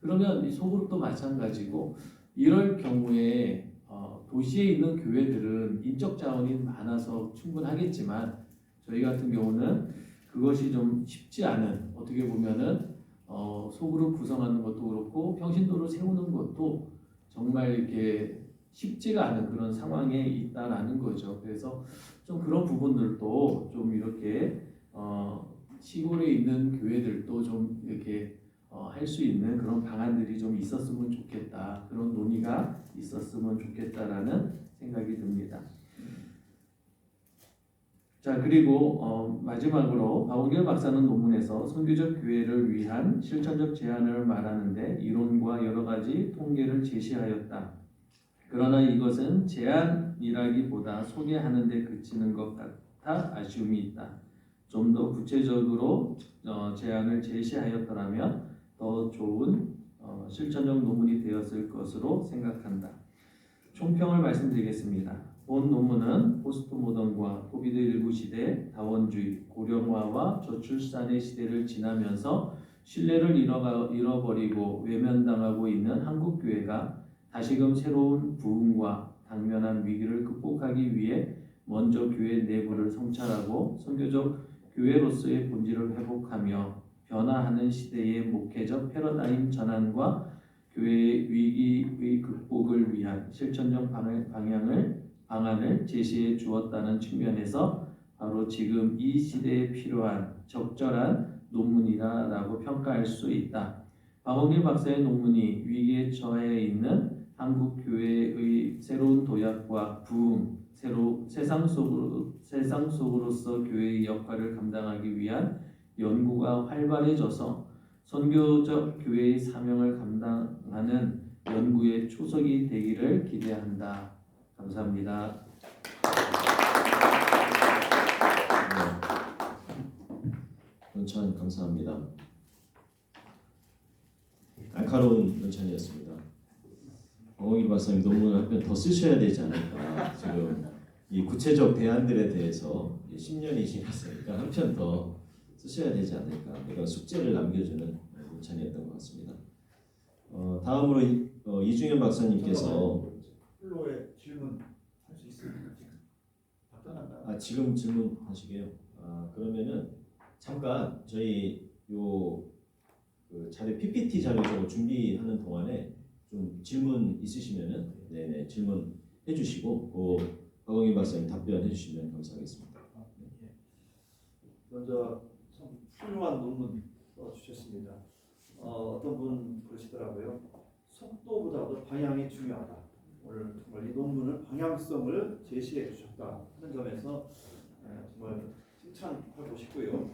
그러면 이 소그룹도 마찬가지고 이럴 경우에 도시에 있는 교회들은 인적 자원이 많아서 충분하겠지만 저희 같은 경우는 그것이 좀 쉽지 않은 어떻게 보면은 소그룹 구성하는 것도 그렇고 평신도를 세우는 것도 정말 이렇게 쉽지가 않은 그런 상황에 있다라는 거죠. 그래서 좀 그런 부분들도 좀 이렇게 시골에 있는 교회들도 좀 이렇게 할 수 있는 그런 방안들이 좀 있었으면 좋겠다. 그런 논의가 있었으면 좋겠다라는 생각이 듭니다. 자, 그리고 마지막으로 박원길 박사는 논문에서 선교적 교회를 위한 실천적 제안을 말하는데 이론과 여러 가지 통계를 제시하였다. 그러나 이것은 제안이라기보다 소개하는 데 그치는 것 같아 아쉬움이 있다. 좀 더 구체적으로 제안을 제시하였더라면 더 좋은 실천적 논문이 되었을 것으로 생각한다. 총평을 말씀드리겠습니다. 본 논문은 포스트모던과 코비드19 시대, 다원주의, 고령화와 저출산의 시대를 지나면서 신뢰를 잃어버리고 외면당하고 있는 한국교회가 다시금 새로운 부흥과 당면한 위기를 극복하기 위해 먼저 교회 내부를 성찰하고 선교적 교회로서의 본질을 회복하며 변화하는 시대의 목회적 패러다임 전환과 교회의 위기의 극복을 위한 실천적 방안을 제시해 주었다는 측면에서 바로 지금 이 시대에 필요한 적절한 논문이라고 평가할 수 있다. 박원길 박사의 논문이 위기에 처해 있는 한국 교회의 새로운 도약과 부흥, 세상 속으로서 교회의 역할을 감당하기 위한 연구가 활발해져서 선교적 교회의 사명을 감당하는 연구의 초석이 되기를 기대한다. 감사합니다. 논찬 감사합니다. 날카로운 논찬이었습니다. 박원길 박사님 논문을 한 편 더 쓰셔야 되지 않을까. 지금 이 구체적 대안들에 대해서 10년이 지났으니까 한 편 더 쓰셔야 되지 않을까. 이런 숙제를 남겨주는 논찬이었던 것 같습니다. 다음으로 이중현 박사님께서 플로에 질문 할 수 있습니까? 지금 답변한다. 지금 질문하시게요. 그러면은 잠깐 저희 그 자료 PPT 자료 저거 준비하는 동안에 좀 질문 있으시면은 네네 질문 해주시고 박원길 박사님 답변해 주시면 감사하겠습니다. 먼저 참 훌륭한 논문 주셨습니다. 어떤 분 그러시더라고요. 속도보다도 방향이 중요하다. 오늘 정말 이 논문은 방향성을 제시해 주셨다 하는 점에서 정말 칭찬하고 싶고요.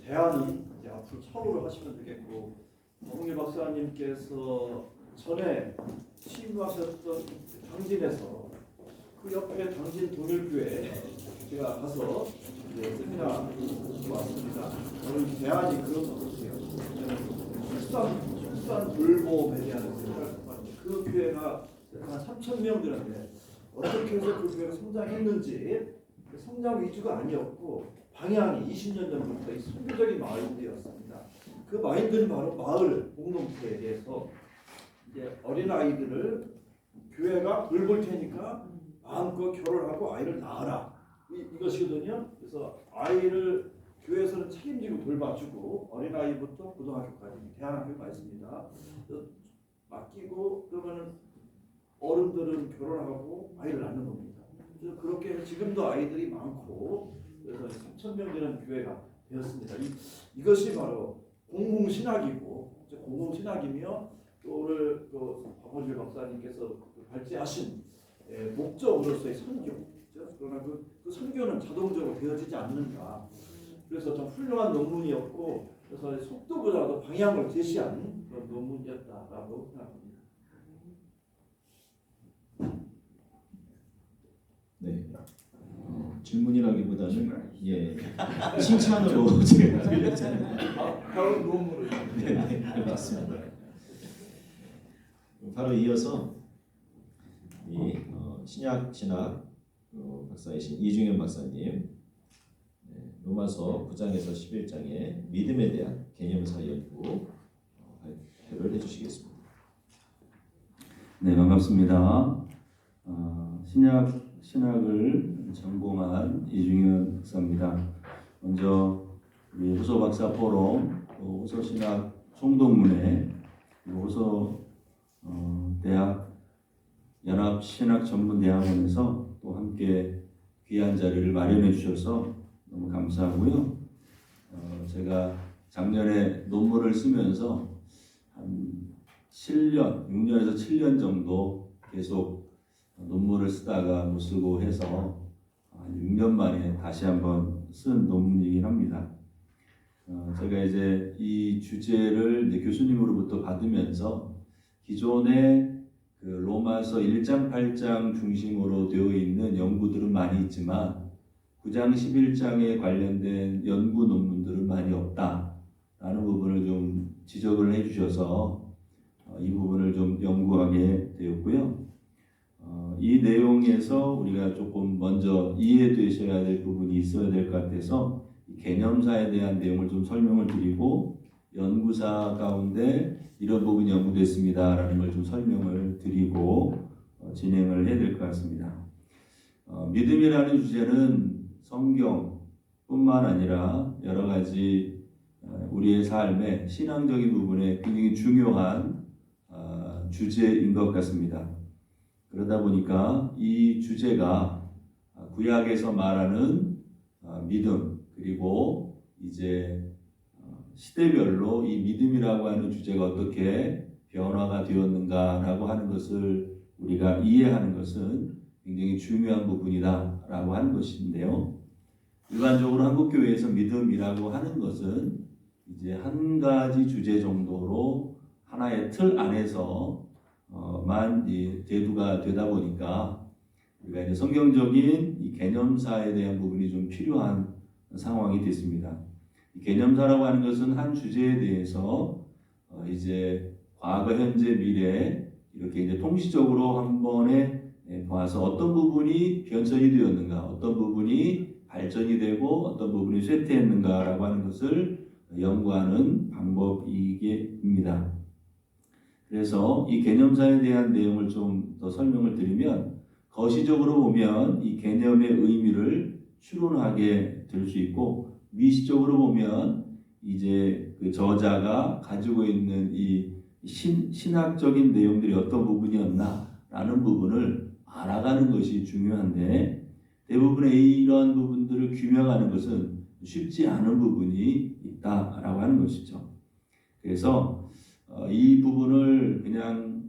대안은 이제 앞으로 차후로 하시면 되겠고, 박원길 박사님께서 전에 취임하셨던 당진에서 그 옆에 당진 동일교회 제가 가서 이제 세미나 왔습니다. 오늘 대안이 그런 것 같아요. 출산 돌봄에 대한 생각을 그 교회가 한 3,000명 되는데 어떻게 해서 그 교회가 성장했는지 그 성장 위주가 아니었고 방향이 20년 전부터 이 선교적인 마인드였습니다. 그 마인드는 바로 마을 공동체에 대해서 이제 어린 아이들을 교회가 돌볼 테니까 마음껏 결혼하고 아이를 낳아라 이것이거든요. 그래서 아이를 교회에서는 책임지고 돌봐주고 어린 아이부터 고등학교까지 대안학교가 있습니다. 맡기고 그러면 어른들은 결혼하고 아이를 낳는 겁니다. 그래서 그렇게 해서 지금도 아이들이 많고 그래서 3,000명 되는 교회가 되었습니다. 이것이 바로 공공신학이고 공공신학이며 또 오늘 박원길 박사님께서 발제하신 목적으로서의 선교. 그러나 그 선교는 자동적으로 되어지지 않는다. 그래서 좀 훌륭한 논문이었고 그래서 속도보다도 방향을 제시한 그런 논문이었다라고 생각합니다. 네. 질문이라기보다는 칭찬으로 제가 드렸잖아요. 다음 논문을 네, 맞습니다. 바로 이어서 이 신약 박사이신 이중현 박사님 로마서 9장에서 11장의 믿음에 대한 개념사 연구 발표를 해주시겠습니다. 네, 반갑습니다. 신학을 전공한 이중현 박사입니다. 먼저 우리 호서 박사 포럼, 호서 신학 총동문회, 호서 대학 연합신학전문대학원에서 또 함께 귀한 자리를 마련해 주셔서 너무 감사하고요. 제가 작년에 논문을 쓰면서 한 7년, 6년에서 7년 정도 계속 논문을 쓰다가 못 쓰고 해서 한 6년 만에 다시 한번 쓴 논문이긴 합니다. 제가 이제 이 주제를 이제 교수님으로부터 받으면서 기존에 그 로마서 1장, 8장 중심으로 되어 있는 연구들은 많이 있지만 9장, 11장에 관련된 연구 논문들은 많이 없다라는 부분을 좀 지적을 해주셔서 이 부분을 좀 연구하게 되었고요. 이 내용에서 우리가 조금 먼저 이해되셔야 될 부분이 있어야 될 것 같아서 개념사에 대한 내용을 좀 설명을 드리고 연구사 가운데 이런 부분이 연구됐습니다라는 걸 좀 설명을 드리고 진행을 해야 될 것 같습니다. 믿음이라는 주제는 성경뿐만 아니라 여러 가지 우리의 삶의 신앙적인 부분에 굉장히 중요한 주제인 것 같습니다. 그러다 보니까 이 주제가 구약에서 말하는 믿음 그리고 이제 시대별로 이 믿음이라고 하는 주제가 어떻게 변화가 되었는가라고 하는 것을 우리가 이해하는 것은 굉장히 중요한 부분이다라고 하는 것인데요. 일반적으로 한국교회에서 믿음이라고 하는 것은 이제 한 가지 주제 정도로 하나의 틀 안에서 만 대두가 되다 보니까 우리가 이제 성경적인 이 개념사에 대한 부분이 좀 필요한 상황이 됐습니다. 이 개념사라고 하는 것은 한 주제에 대해서 이제 과거, 현재, 미래 이렇게 이제 통시적으로 한 번에 봐서 어떤 부분이 변천이 되었는가, 어떤 부분이 발전이 되고 어떤 부분이 쇠퇴했는가라고 하는 것을 연구하는 방법이기입니다. 그래서 이 개념사에 대한 내용을 좀 더 설명을 드리면 거시적으로 보면 이 개념의 의미를 추론하게 될 수 있고 미시적으로 보면 이제 그 저자가 가지고 있는 이 신학적인 내용들이 어떤 부분이었나라는 부분을 알아가는 것이 중요한데 대부분의 이런 부분들을 규명하는 것은 쉽지 않은 부분이 있다라고 하는 것이죠. 그래서 이 부분을 그냥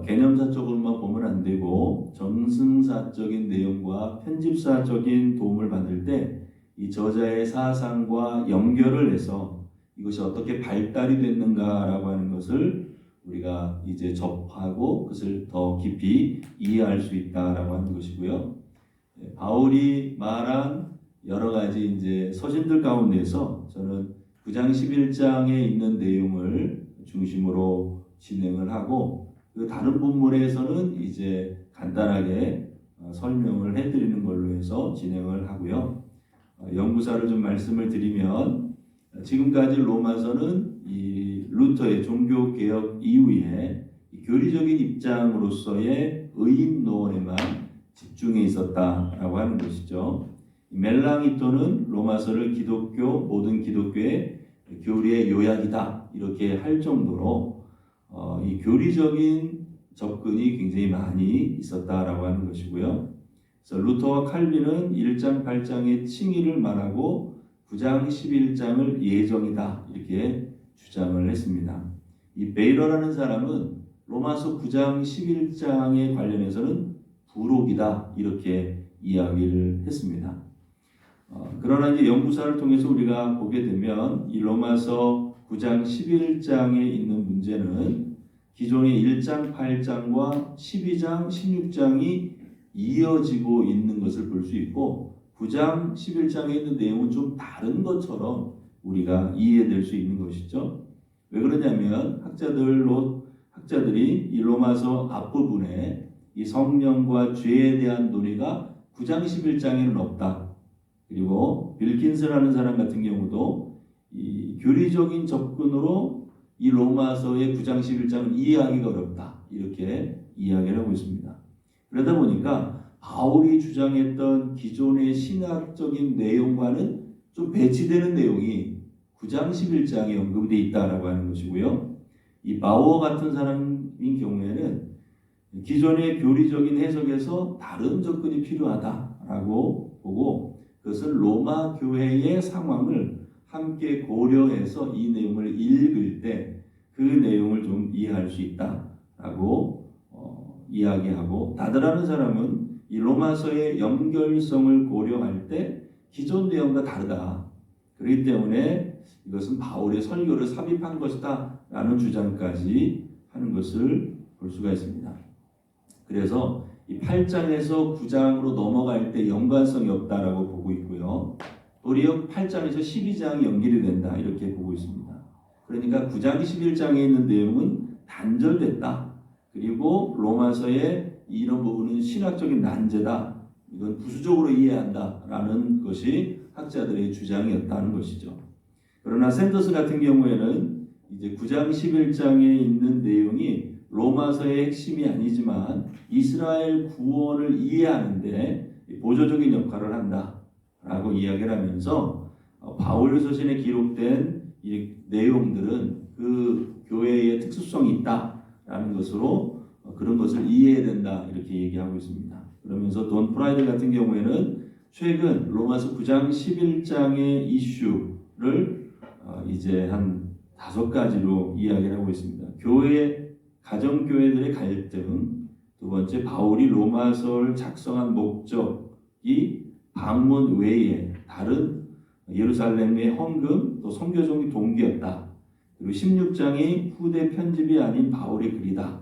개념사적으로만 보면 안 되고 전승사적인 내용과 편집사적인 도움을 받을 때 이 저자의 사상과 연결을 해서 이것이 어떻게 발달이 됐는가라고 하는 것을 우리가 이제 접하고 그것을 더 깊이 이해할 수 있다라고 하는 것이고요. 바울이 말한 여러 가지 이제 서신들 가운데서 저는 9장 11장에 있는 내용을 중심으로 진행을 하고 그 다른 본문에서는 이제 간단하게 설명을 해드리는 걸로 해서 진행을 하고요. 연구사를 좀 말씀을 드리면 지금까지 로마서는 이 루터의 종교개혁 이후에 교리적인 입장으로서의 의인론에만 집중해 있었다라고 하는 것이죠. 멜랑이토는 로마서를 모든 기독교의 교리의 요약이다 이렇게 할 정도로 이 교리적인 접근이 굉장히 많이 있었다라고 하는 것이고요. 그래서 루터와 칼빈은 1장 8장의 칭의를 말하고 9장 11장을 예정이다 이렇게 주장을 했습니다. 이 베이러라는 사람은 로마서 9장 11장에 관련해서는 부록이다 이렇게 이야기를 했습니다. 그러나 이제 연구사를 통해서 우리가 보게 되면 이 로마서 9장 11장에 있는 문제는 기존의 1장 8장과 12장 16장이 이어지고 있는 것을 볼 수 있고 9장 11장에 있는 내용은 좀 다른 것처럼 우리가 이해될 수 있는 것이죠. 왜 그러냐면 학자들이 이 로마서 앞부분에 이 성령과 죄에 대한 논의가 9장 11장에는 없다. 그리고 빌킨스라는 사람 같은 경우도 이 교리적인 접근으로 이 로마서의 9장 11장은 이해하기가 어렵다. 이렇게 이야기를 하고 있습니다. 그러다 보니까 바울이 주장했던 기존의 신학적인 내용과는 좀 배치되는 내용이 9장 11장에 언급되어 있다라고 하는 것이고요. 이 바워 같은 사람인 경우에는 기존의 교리적인 해석에서 다른 접근이 필요하다라고 보고 그것을 로마 교회의 상황을 함께 고려해서 이 내용을 읽을 때 그 내용을 좀 이해할 수 있다라고 이야기하고 다드라는 사람은 이 로마서의 연결성을 고려할 때 기존 내용과 다르다. 그렇기 때문에 이것은 바울의 설교를 삽입한 것이다 라는 주장까지 하는 것을 볼 수가 있습니다. 그래서 이 8장에서 9장으로 넘어갈 때 연관성이 없다라고 보고 있고요. 도리어 8장에서 12장이 연결이 된다 이렇게 보고 있습니다. 그러니까 9장 11장에 있는 내용은 단절됐다. 그리고 로마서의 이런 부분은 신학적인 난제다. 이건 부수적으로 이해한다라는 것이 학자들의 주장이었다는 것이죠. 그러나 샌더스 같은 경우에는 이제 9장 11장에 있는 내용이 로마서의 핵심이 아니지만 이스라엘 구원을 이해하는데 보조적인 역할을 한다라고 이야기를 하면서 바울 서신에 기록된 이 내용들은 그 교회의 특수성이 있다라는 것으로 그런 것을 이해해야 된다 이렇게 얘기하고 있습니다. 그러면서 돈 프라이드 같은 경우에는 최근 로마서 9장 11장의 이슈를 이제 한 5가지로 이야기를 하고 있습니다. 교회, 가정교회들의 갈등, 두 번째 바울이 로마서를 작성한 목적이 방문 외에 다른 예루살렘의 헌금, 또 선교적인 동기였다. 그리고 16장이 후대 편집이 아닌 바울의 글이다.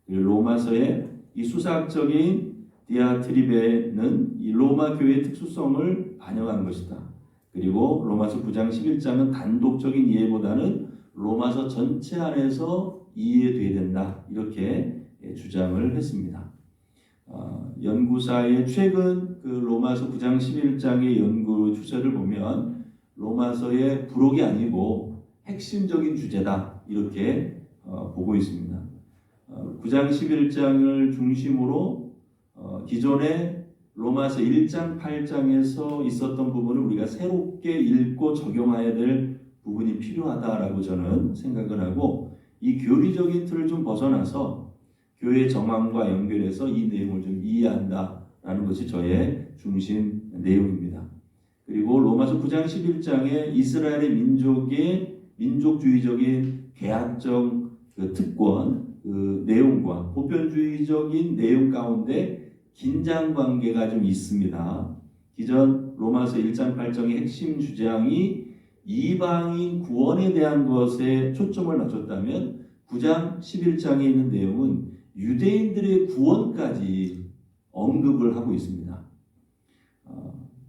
그리고 로마서의 이 수사학적인 디아트리베는 이 로마 교회의 특수성을 반영한 것이다. 그리고 로마서 9장 11장은 단독적인 이해보다는 로마서 전체 안에서 이해돼야 된다. 이렇게 주장을 했습니다. 연구사의 최근 그 로마서 9장 11장의 연구 추세를 보면 로마서의 부록이 아니고 핵심적인 주제다 이렇게 보고 있습니다. 9장 11장을 중심으로 기존의 로마서 1장 8장에서 있었던 부분을 우리가 새롭게 읽고 적용해야 될 부분이 필요하다라고 저는 생각을 하고 이 교리적인 틀을 좀 벗어나서 교회 정황과 연결해서 이 내용을 좀 이해한다라는 것이 저의 중심 내용입니다. 그리고 로마서 9장 11장에 이스라엘의 민족주의적인 계약적 그 특권 그 내용과 보편주의적인 내용 가운데 긴장 관계가 좀 있습니다. 기존 로마서 1장 8장의 핵심 주장이 이방인 구원에 대한 것에 초점을 맞췄다면 9장 11장에 있는 내용은 유대인들의 구원까지 언급을 하고 있습니다.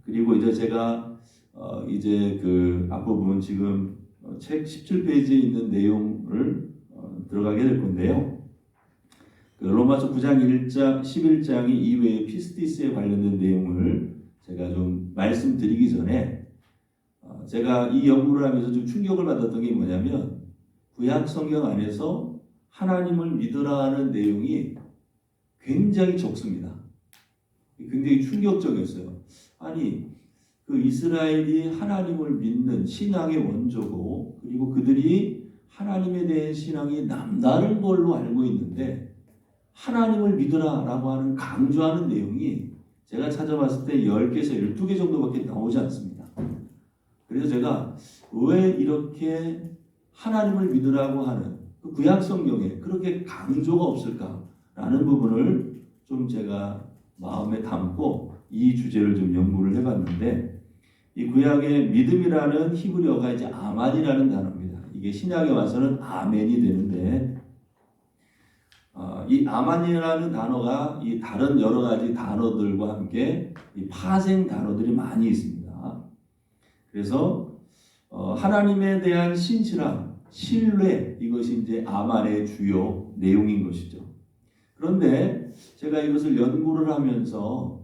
그리고 이제 제가 이제 그 앞부분 지금 책 17페이지에 있는 내용을 들어가게 될 건데요. 그 로마서 9장 1장 11장이 이외에 피스티스에 관련된 내용을 제가 좀 말씀드리기 전에 제가 이 연구를 하면서 좀 충격을 받았던 게 뭐냐면 구약 성경 안에서 하나님을 믿으라 하는 내용이 굉장히 적습니다. 굉장히 충격적이었어요. 아니 그 이스라엘이 하나님을 믿는 신앙의 원조고 그리고 그들이 하나님에 대한 신앙이 남다른 걸로 알고 있는데 하나님을 믿으라라고 하는 강조하는 내용이 제가 찾아봤을 때 10개에서 12개 정도밖에 나오지 않습니다. 그래서 제가 왜 이렇게 하나님을 믿으라고 하는 그 구약 성경에 그렇게 강조가 없을까라는 부분을 좀 제가 마음에 담고 이 주제를 좀 연구를 해봤는데 이 구약의 믿음이라는 히브리어가 이제 아만이라는 단어입니다. 이게 신약에 와서는 아멘이 되는데 이 아만이라는 단어가 이 다른 여러 가지 단어들과 함께 이 파생 단어들이 많이 있습니다. 그래서 하나님에 대한 신실함, 신뢰 이것이 이제 아만의 주요 내용인 것이죠. 그런데 제가 이것을 연구를 하면서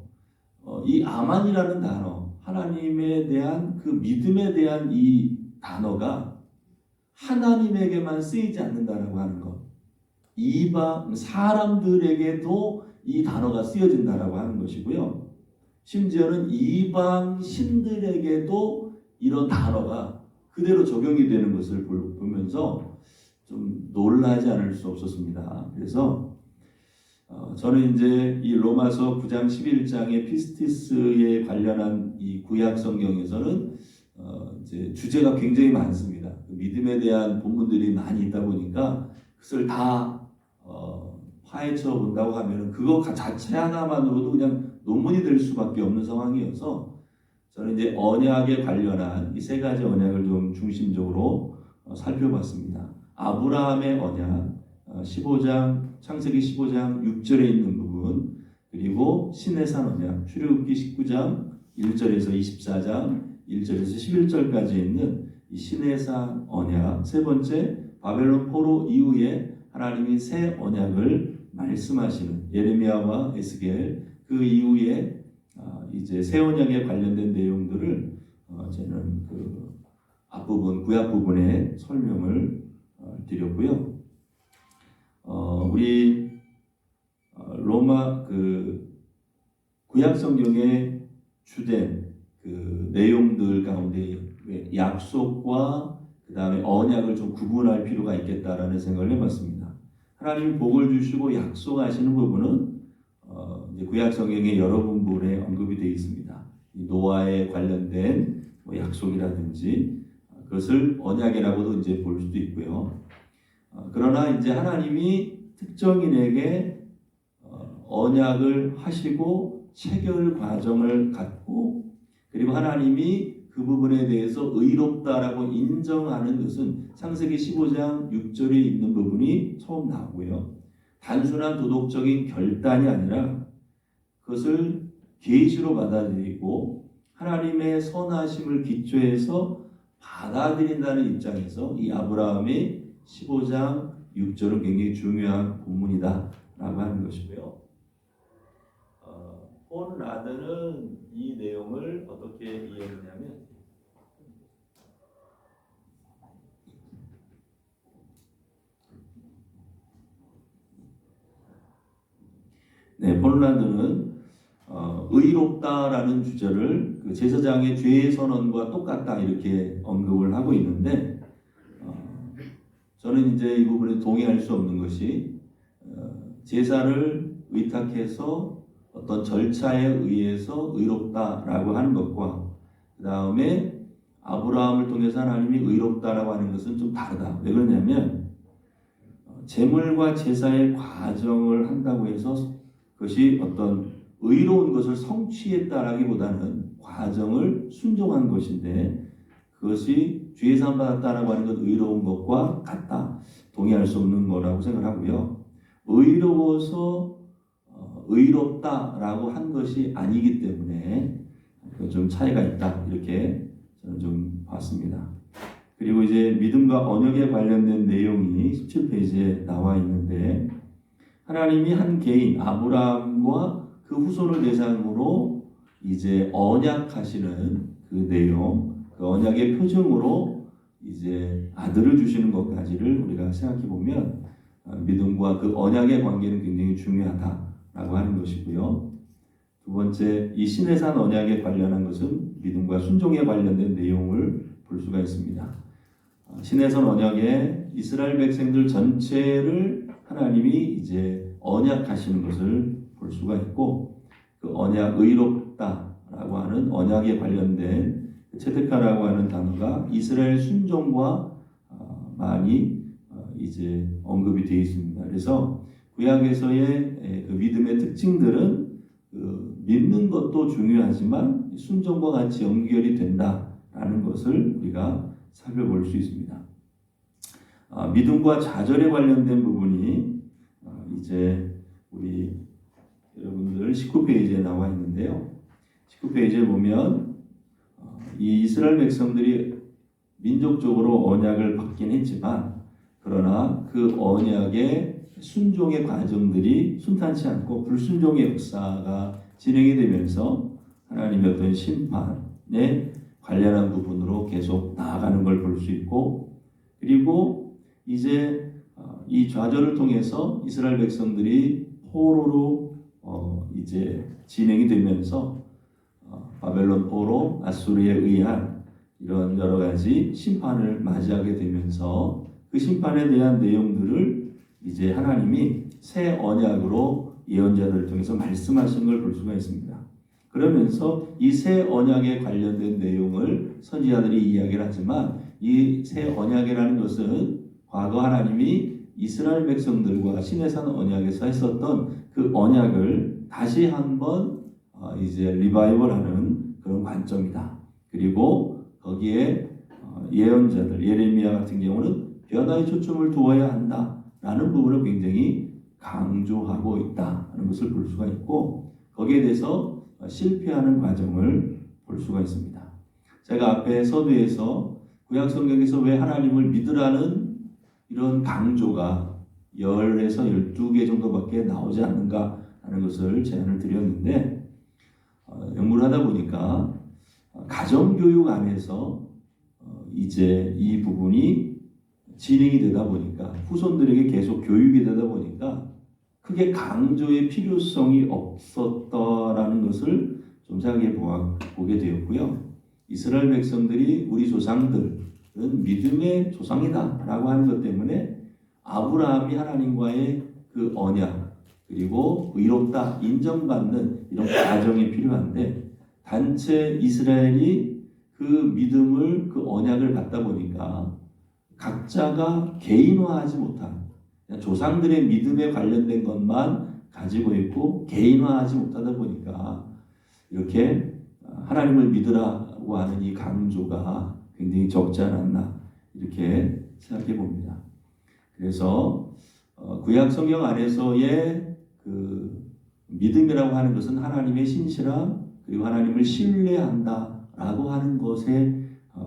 이 아만이라는 단어, 하나님에 대한 그 믿음에 대한 이 단어가 하나님에게만 쓰이지 않는다라고 하는 것, 이방 사람들에게도 이 단어가 쓰여진다라고 하는 것이고요. 심지어는 이방 신들에게도 이런 단어가 그대로 적용이 되는 것을 보면서 좀 놀라지 않을 수 없었습니다. 그래서 저는 이제 이 로마서 9장 11장의 피스티스에 관련한 이 구약 성경에서는 이제 주제가 굉장히 많습니다. 그 믿음에 대한 본문들이 많이 있다 보니까 그것을 다 파헤쳐 본다고 하면은 그거 자체 하나만으로도 그냥 논문이 될 수밖에 없는 상황이어서 저는 이제 언약에 관련한 이 세 가지 언약을 좀 중심적으로 살펴봤습니다. 아브라함의 언약, 15장 창세기 15장 6절에 있는 부분, 그리고 시내산 언약, 출애굽기 19장 1절에서 24장 1절에서 11절까지 있는 이 시내산 언약, 세 번째 바벨론 포로 이후에 하나님이 새 언약을 말씀하시는 예레미야와 에스겔, 그 이후에 이제 새 언약에 관련된 내용들을 저는 그 앞부분 구약 부분에 설명을 드렸고요. 우리 로마 그 구약 성경의 주된 그 내용들 가운데 약속과 그 다음에 언약을 좀 구분할 필요가 있겠다라는 생각을 해봤습니다. 하나님이 복을 주시고 약속하시는 부분은 이제 구약 성경의 여러 부분에 언급이 되어 있습니다. 이 노아에 관련된 뭐 약속이라든지 그것을 언약이라고도 이제 볼 수도 있고요. 그러나 이제 하나님이 특정인에게 언약을 하시고 체결 과정을 갖고 그리고 하나님이 그 부분에 대해서 의롭다라고 인정하는 것은 창세기 15장 6절에 있는 부분이 처음 나오고요. 단순한 도덕적인 결단이 아니라 그것을 계시로 받아들이고 하나님의 선하심을 기초해서 받아들인다는 입장에서 이 아브라함의 15장 6절은 굉장히 중요한 본문이다 라고 하는 것이고요. 폰 라드는 이 내용을 어떻게 이해했냐면 폴란드는 의롭다라는 주제를 그 제사장의 죄의 선언과 똑같다 이렇게 언급을 하고 있는데 저는 이제 이 부분에 동의할 수 없는 것이 제사를 의탁해서 어떤 절차에 의해서 의롭다라고 하는 것과 그 다음에 아브라함을 통해서 하나님이 의롭다라고 하는 것은 좀 다르다. 왜 그러냐면 제물과 제사의 과정을 한다고 해서 그것이 어떤 의로운 것을 성취했다라기보다는 과정을 순종한 것인데 그것이 죄 사함 받았다라고 하는 건 의로운 것과 같다. 동의할 수 없는 거라고 생각하고요. 의로워서 의롭다라고 한 것이 아니기 때문에 좀 차이가 있다 이렇게 저는 좀 봤습니다. 그리고 이제 믿음과 언약에 관련된 내용이 17페이지에 나와 있는데 하나님이 한 개인 아브라함과 그 후손을 대상으로 이제 언약하시는 그 내용, 그 언약의 표징으로 이제 아들을 주시는 것까지를 우리가 생각해 보면 믿음과 그 언약의 관계는 굉장히 중요하다라고 하는 것이고요. 두 번째, 이 시내산 언약에 관련한 것은 믿음과 순종에 관련된 내용을 볼 수가 있습니다. 시내산 언약에 이스라엘 백성들 전체를 하나님이 이제 언약하시는 것을 볼 수가 있고 그 언약 의롭다라고 하는 언약에 관련된 체데카라고 하는 단어가 이스라엘 순종과 많이 이제 언급이 되어 있습니다. 그래서 구약에서의 그 믿음의 특징들은 그 믿는 것도 중요하지만 순종과 같이 연결이 된다라는 것을 우리가 살펴볼 수 있습니다. 믿음과 좌절에 관련된 부분이 이제 우리 여러분들 19페이지에 나와 있는데요. 19페이지에 보면 이 이스라엘 백성들이 민족적으로 언약을 받긴 했지만 그러나 그 언약의 순종의 과정들이 순탄치 않고 불순종의 역사가 진행이 되면서 하나님의 어떤 심판에 관련한 부분으로 계속 나아가는 걸 볼 수 있고 그리고 이제 이 좌절을 통해서 이스라엘 백성들이 포로로 이제 진행이 되면서 바벨론 포로 아수르에 의한 이런 여러 가지 심판을 맞이하게 되면서 그 심판에 대한 내용들을 이제 하나님이 새 언약으로 예언자들을 통해서 말씀하신 걸 볼 수가 있습니다. 그러면서 이 새 언약에 관련된 내용을 선지자들이 이야기를 하지만 이 새 언약이라는 것은 과거 하나님이 이스라엘 백성들과 시내산 언약에서 했었던 그 언약을 다시 한번 이제 리바이벌하는 그런 관점이다. 그리고 거기에 예언자들 예레미야 같은 경우는 변화의 초점을 두어야 한다라는 부분을 굉장히 강조하고 있다는 것을 볼 수가 있고 거기에 대해서 실패하는 과정을 볼 수가 있습니다. 제가 앞에 서두에서 구약 성경에서 왜 하나님을 믿으라는 이런 강조가 10에서 12개 정도밖에 나오지 않는가 하는 것을 제안을 드렸는데 연구를 하다 보니까 가정교육 안에서 이제 이 부분이 진행이 되다 보니까 후손들에게 계속 교육이 되다 보니까 크게 강조의 필요성이 없었다라는 것을 좀 생각해 보게 되었고요. 이스라엘 백성들이 우리 조상들은 믿음의 조상이다라고 하는 것 때문에 아브라함이 하나님과의 그 언약 그리고 의롭다 인정받는 이런 과정이 필요한데 단체 이스라엘이 그 믿음을 그 언약을 갖다 보니까 각자가 개인화하지 못한 조상들의 믿음에 관련된 것만 가지고 있고 개인화하지 못하다 보니까 이렇게 하나님을 믿으라고 하는 이 강조가 굉장히 적지 않았나 이렇게 생각해 봅니다. 그래서 구약 성경 안에서의 그 믿음이라고 하는 것은 하나님의 신실함 그리고 하나님을 신뢰한다라고 하는 것에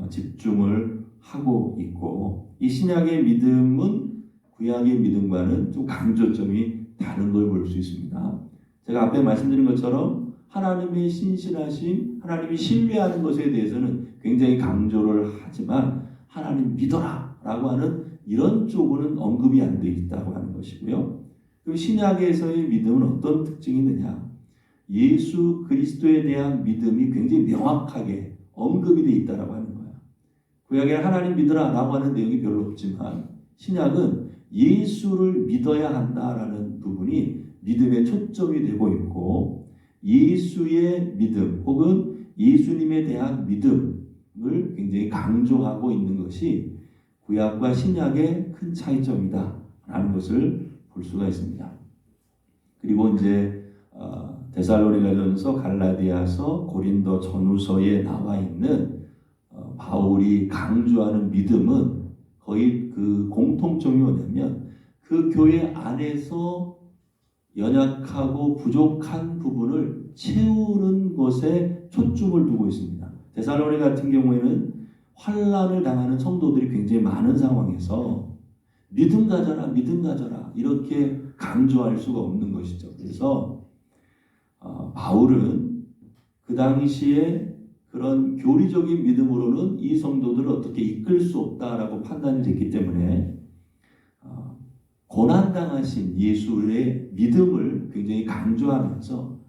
집중을 하고 있고 이 신약의 믿음은 구약의 믿음과는 좀 강조점이 다른 걸 볼 수 있습니다. 제가 앞에 말씀드린 것처럼 하나님의 신실하심, 하나님이 신뢰하는 것에 대해서는 굉장히 강조를 하지만 하나님 믿어라 라고 하는 이런 쪽으로는 언급이 안 돼 있다고 하는 것이고요. 그럼 신약에서의 믿음은 어떤 특징이 있느냐? 예수 그리스도에 대한 믿음이 굉장히 명확하게 언급이 돼 있다고 하는 거예요. 구약에는 하나님 믿으라 라고 하는 내용이 별로 없지만 신약은 예수를 믿어야 한다라는 부분이 믿음의 초점이 되고 있고 예수의 믿음 혹은 예수님에 대한 믿음을 굉장히 강조하고 있는 것이 구약과 신약의 큰 차이점이다라는 것을 볼 수가 있습니다. 그리고 이제 데살로니가전서, 갈라디아서, 고린도 전후서에 나와 있는 바울이 강조하는 믿음은 거의 그 공통점이 뭐냐면 그 교회 안에서 연약하고 부족한 부분을 채우는 것에 초점을 두고 있습니다. 데살로니 같은 경우에는 환난을 당하는 성도들이 굉장히 많은 상황에서 믿음 가져라 이렇게 강조할 수가 없는 것이죠. 그래서 바울은 그 당시에 그런 교리적인 믿음으로는 이 성도들을 어떻게 이끌 수 없다라고 판단이 됐기 때문에 고난당하신 예수의 믿음을 굉장히 강조하면서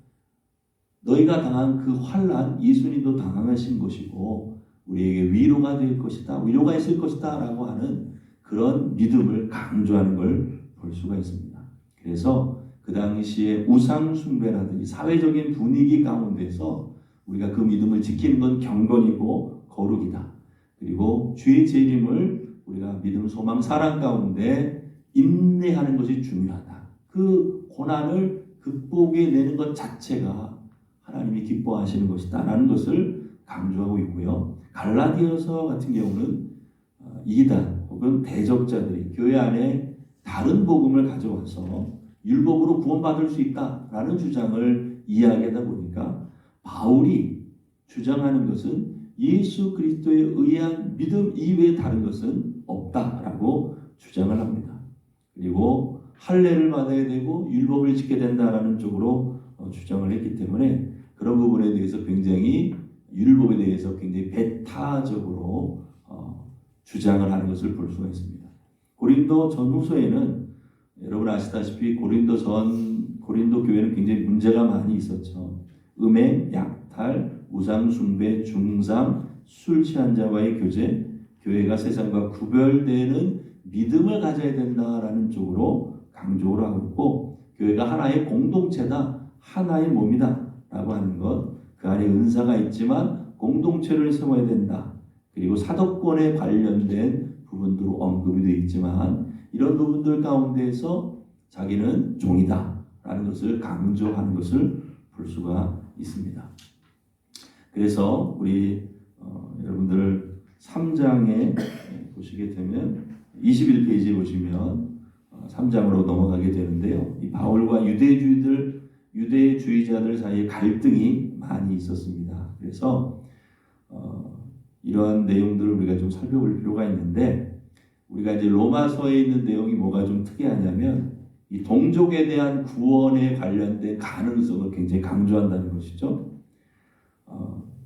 너희가 당한 그 환난 예수님도 당하신 것이고 우리에게 위로가 될 것이다, 위로가 있을 것이다 라고 하는 그런 믿음을 강조하는 걸 볼 수가 있습니다. 그래서 그 당시에 우상 숭배라든지 사회적인 분위기 가운데서 우리가 그 믿음을 지키는 건 경건이고 거룩이다. 그리고 주의 재림을 우리가 믿음, 소망, 사랑 가운데 인내하는 것이 중요하다. 그 고난을 극복해내는 것 자체가 하나님이 기뻐하시는 것이다 라는 것을 강조하고 있고요. 갈라디아서 같은 경우는 이단 혹은 대적자들이 교회 안에 다른 복음을 가져와서 율법으로 구원받을 수 있다라는 주장을 이야기하다 보니까 바울이 주장하는 것은 예수 그리스도에 의한 믿음 이외에 다른 것은 없다라고 주장을 합니다. 그리고 할례를 받아야 되고 율법을 지켜야 된다라는 쪽으로 주장을 했기 때문에 그런 부분에 대해서 굉장히 율법에 대해서 굉장히 배타적으로 주장을 하는 것을 볼 수가 있습니다. 고린도 전후서에는 여러분 아시다시피 고린도 교회는 굉장히 문제가 많이 있었죠. 음행, 약탈, 우상 숭배, 중상, 술 취한 자와의 교제, 교회가 세상과 구별되는 믿음을 가져야 된다라는 쪽으로 강조를 하고 있고 교회가 하나의 공동체다, 하나의 몸이다 라고 하는 것, 그 안에 은사가 있지만 공동체를 세워야 된다. 그리고 사도권에 관련된 부분도 언급이 되어 있지만 이런 부분들 가운데에서 자기는 종이다 라는 것을 강조하는 것을 볼 수가 있습니다. 그래서 우리 여러분들 3장에 보시게 되면 21페이지에 보시면 3장으로 넘어가게 되는데요. 이 바울과 유대주의자들 사이에 갈등이 많이 있었습니다. 그래서 이러한 내용들을 우리가 좀 살펴볼 필요가 있는데, 우리가 이제 로마서에 있는 내용이 뭐가 좀 특이하냐면 이 동족에 대한 구원에 관련된 가능성을 굉장히 강조한다는 것이죠.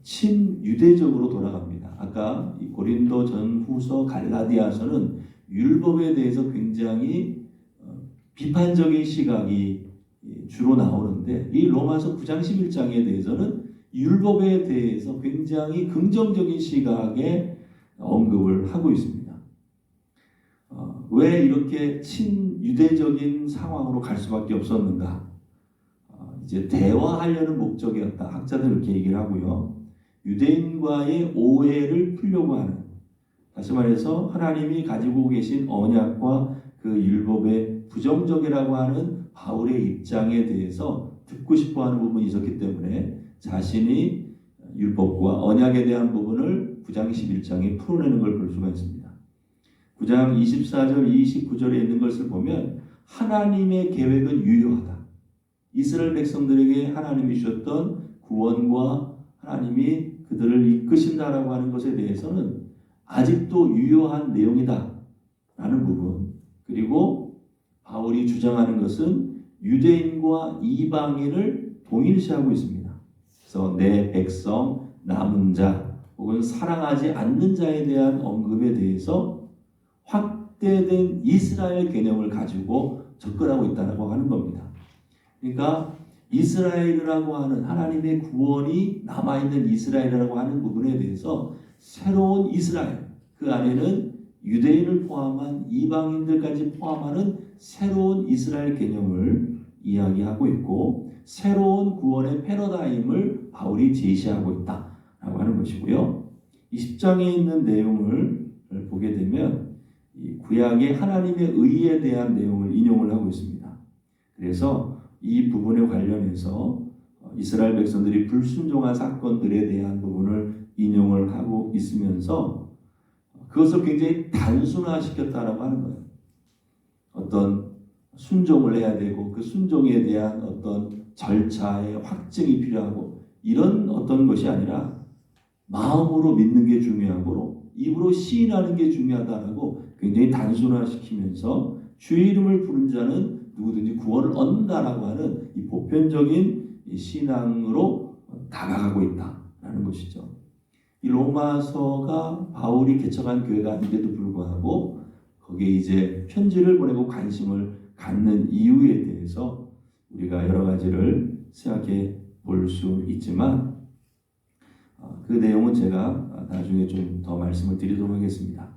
친유대적으로 돌아갑니다. 아까 이 고린도 전후서 갈라디아서는 율법에 대해서 굉장히 비판적인 시각이 주로 나오는데, 이 로마서 9장 11장에 대해서는 율법에 대해서 굉장히 긍정적인 시각에 언급을 하고 있습니다. 왜 이렇게 친유대적인 상황으로 갈 수밖에 없었는가? 이제 대화하려는 목적이었다. 학자들은 이렇게 얘기를 하고요. 유대인과의 오해를 풀려고 하는, 다시 말해서 하나님이 가지고 계신 언약과 그 율법의 부정적이라고 하는 바울의 입장에 대해서 듣고 싶어하는 부분이 있었기 때문에 자신이 율법과 언약에 대한 부분을 9장 11장에 풀어내는 걸 볼 수가 있습니다. 9장 24절 29절에 있는 것을 보면 하나님의 계획은 유효하다. 이스라엘 백성들에게 하나님이 주셨던 구원과 하나님이 그들을 이끄신다라고 하는 것에 대해서는 아직도 유효한 내용이다 라는 부분, 그리고 바울이 주장하는 것은 유대인과 이방인을 동일시하고 있습니다. 그래서 내 백성, 남은 자 혹은 사랑하지 않는 자에 대한 언급에 대해서 확대된 이스라엘 개념을 가지고 접근하고 있다고 하는 겁니다. 그러니까 이스라엘이라고 하는 하나님의 구원이 남아있는 이스라엘이라고 하는 부분에 대해서 새로운 이스라엘, 그 안에는 유대인을 포함한 이방인들까지 포함하는 새로운 이스라엘 개념을 이야기하고 있고, 새로운 구원의 패러다임을 바울이 제시하고 있다라고 하는 것이고요. 이 10장에 있는 내용을 보게 되면 이 구약의 하나님의 의에 대한 내용을 인용을 하고 있습니다. 그래서 이 부분에 관련해서 이스라엘 백성들이 불순종한 사건들에 대한 부분을 인용을 하고 있으면서 그것을 굉장히 단순화시켰다라고 하는 거예요. 어떤 순종을 해야 되고 그 순종에 대한 어떤 절차의 확증이 필요하고 이런 어떤 것이 아니라 마음으로 믿는 게 중요하고 입으로 시인하는 게 중요하다라고 굉장히 단순화시키면서 주의 이름을 부른 자는 누구든지 구원을 얻는다라고 하는 이 보편적인 신앙으로 다가가고 있다라는 것이죠. 이 로마서가 바울이 개척한 교회가 아닌데도 불구하고 거기에 이제 편지를 보내고 관심을 갖는 이유에 대해서 우리가 여러 가지를 생각해 볼 수 있지만 그 내용은 제가 나중에 좀 더 말씀을 드리도록 하겠습니다.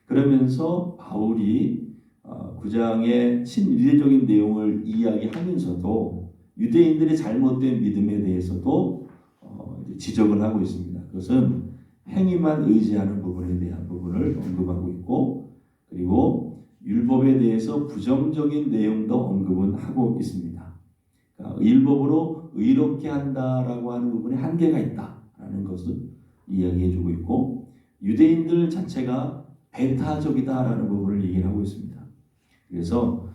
그러면서 바울이 9장의 친유대적인 내용을 이야기하면서도 유대인들의 잘못된 믿음에 대해서도 지적을 하고 있습니다. 그것은 행위만 의지하는 부분에 대한 부분을 언급하고 있고, 그리고 율법에 대해서 부정적인 내용도 언급은 하고 있습니다. 그러니까 율법으로 의롭게 한다라고 하는 부분에 한계가 있다라는 것을 이야기해주고 있고, 유대인들 자체가 배타적이다라는 부분을 얘기를 하고 있습니다. 그래서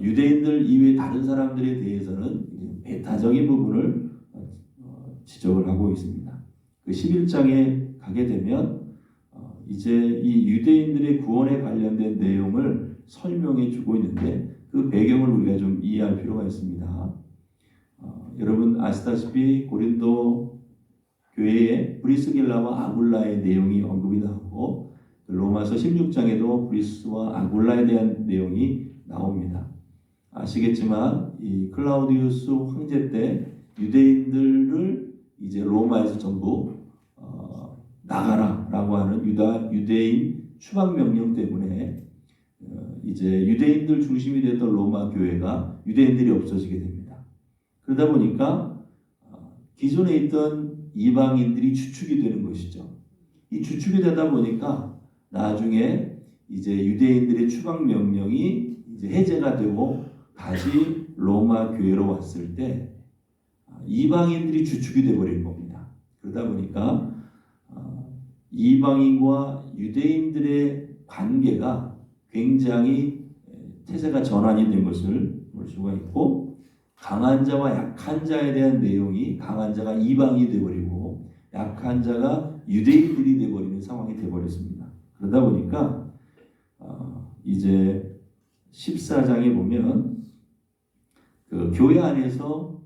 유대인들 이외 다른 사람들에 대해서는 배타적인 부분을 지적을 하고 있습니다. 그 11장에 가게 되면 이제 이 유대인들의 구원에 관련된 내용을 설명해 주고 있는데 그 배경을 우리가 좀 이해할 필요가 있습니다. 여러분 아시다시피 고린도 교회에 브리스길라와 아굴라의 내용이 언급이 나오고 로마서 16장에도 브리스와 아굴라에 대한 내용이 나옵니다. 아시겠지만 이 클라우디우스 황제 때 유대인들을 이제 로마에서 전부 나가라라고 하는 유대인 추방 명령 때문에 이제 이제 유대인들 중심이 됐던 로마 교회가 유대인들이 없어지게 됩니다. 그러다 보니까 기존에 있던 이방인들이 주축이 되는 것이죠. 이 주축이 되다 보니까 나중에 이제 유대인들의 추방 명령이 이제 해제가 되고 다시 로마 교회로 왔을 때 이방인들이 주축이 되어버린 겁니다. 그러다 보니까 이방인과 유대인들의 관계가 굉장히 태세가 전환이 된 것을 볼 수가 있고, 강한 자와 약한 자에 대한 내용이 강한 자가 이방이 되어버리고 약한 자가 유대인들이 되어버리는 상황이 되어버렸습니다. 그러다 보니까 이제 14장에 보면 그 교회 안에서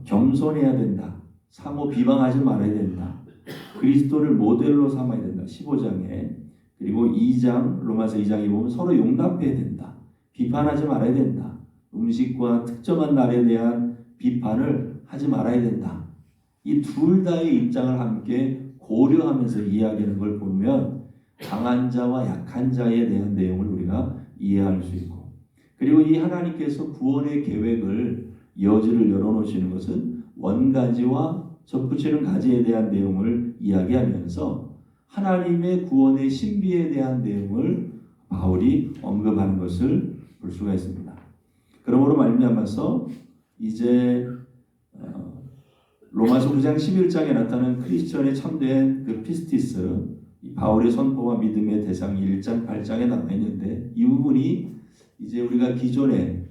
겸손해야 된다. 상호 비방하지 말아야 된다. 그리스도를 모델로 삼아야 된다. 15장에. 그리고 2장 로마서 2장에 보면 서로 용납해야 된다. 비판하지 말아야 된다. 음식과 특정한 날에 대한 비판을 하지 말아야 된다. 이 둘 다의 입장을 함께 고려하면서 이야기하는 걸 보면 강한 자와 약한 자에 대한 내용을 우리가 이해할 수 있고, 그리고 이 하나님께서 구원의 계획을 여지를 열어놓으시는 것은 원가지와 접붙이는 가지에 대한 내용을 이야기하면서 하나님의 구원의 신비에 대한 내용을 바울이 언급하는 것을 볼 수가 있습니다. 그러므로 말미암아서 이제 로마서 9장 11장에 나타나는 크리스천의 참된 그 피스티스, 바울의 선포와 믿음의 대상 1장 8장에 나와 있는데, 이 부분이 이제 우리가 기존에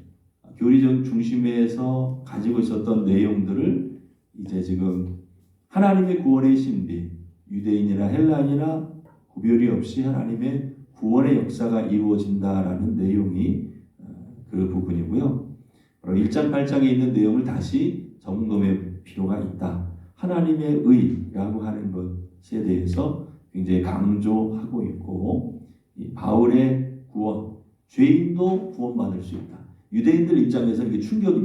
교리적 중심에서 가지고 있었던 내용들을 이제 지금 하나님의 구원의 신비, 유대인이나 헬라인이나 구별이 없이 하나님의 구원의 역사가 이루어진다라는 내용이 그 부분이고요. 1장 8장에 있는 내용을 다시 점검할 필요가 있다. 하나님의 의라고 하는 것에 대해서 굉장히 강조하고 있고, 이 바울의 구원, 죄인도 구원받을 수 있다. 유대인들 입장에서 이게 충격이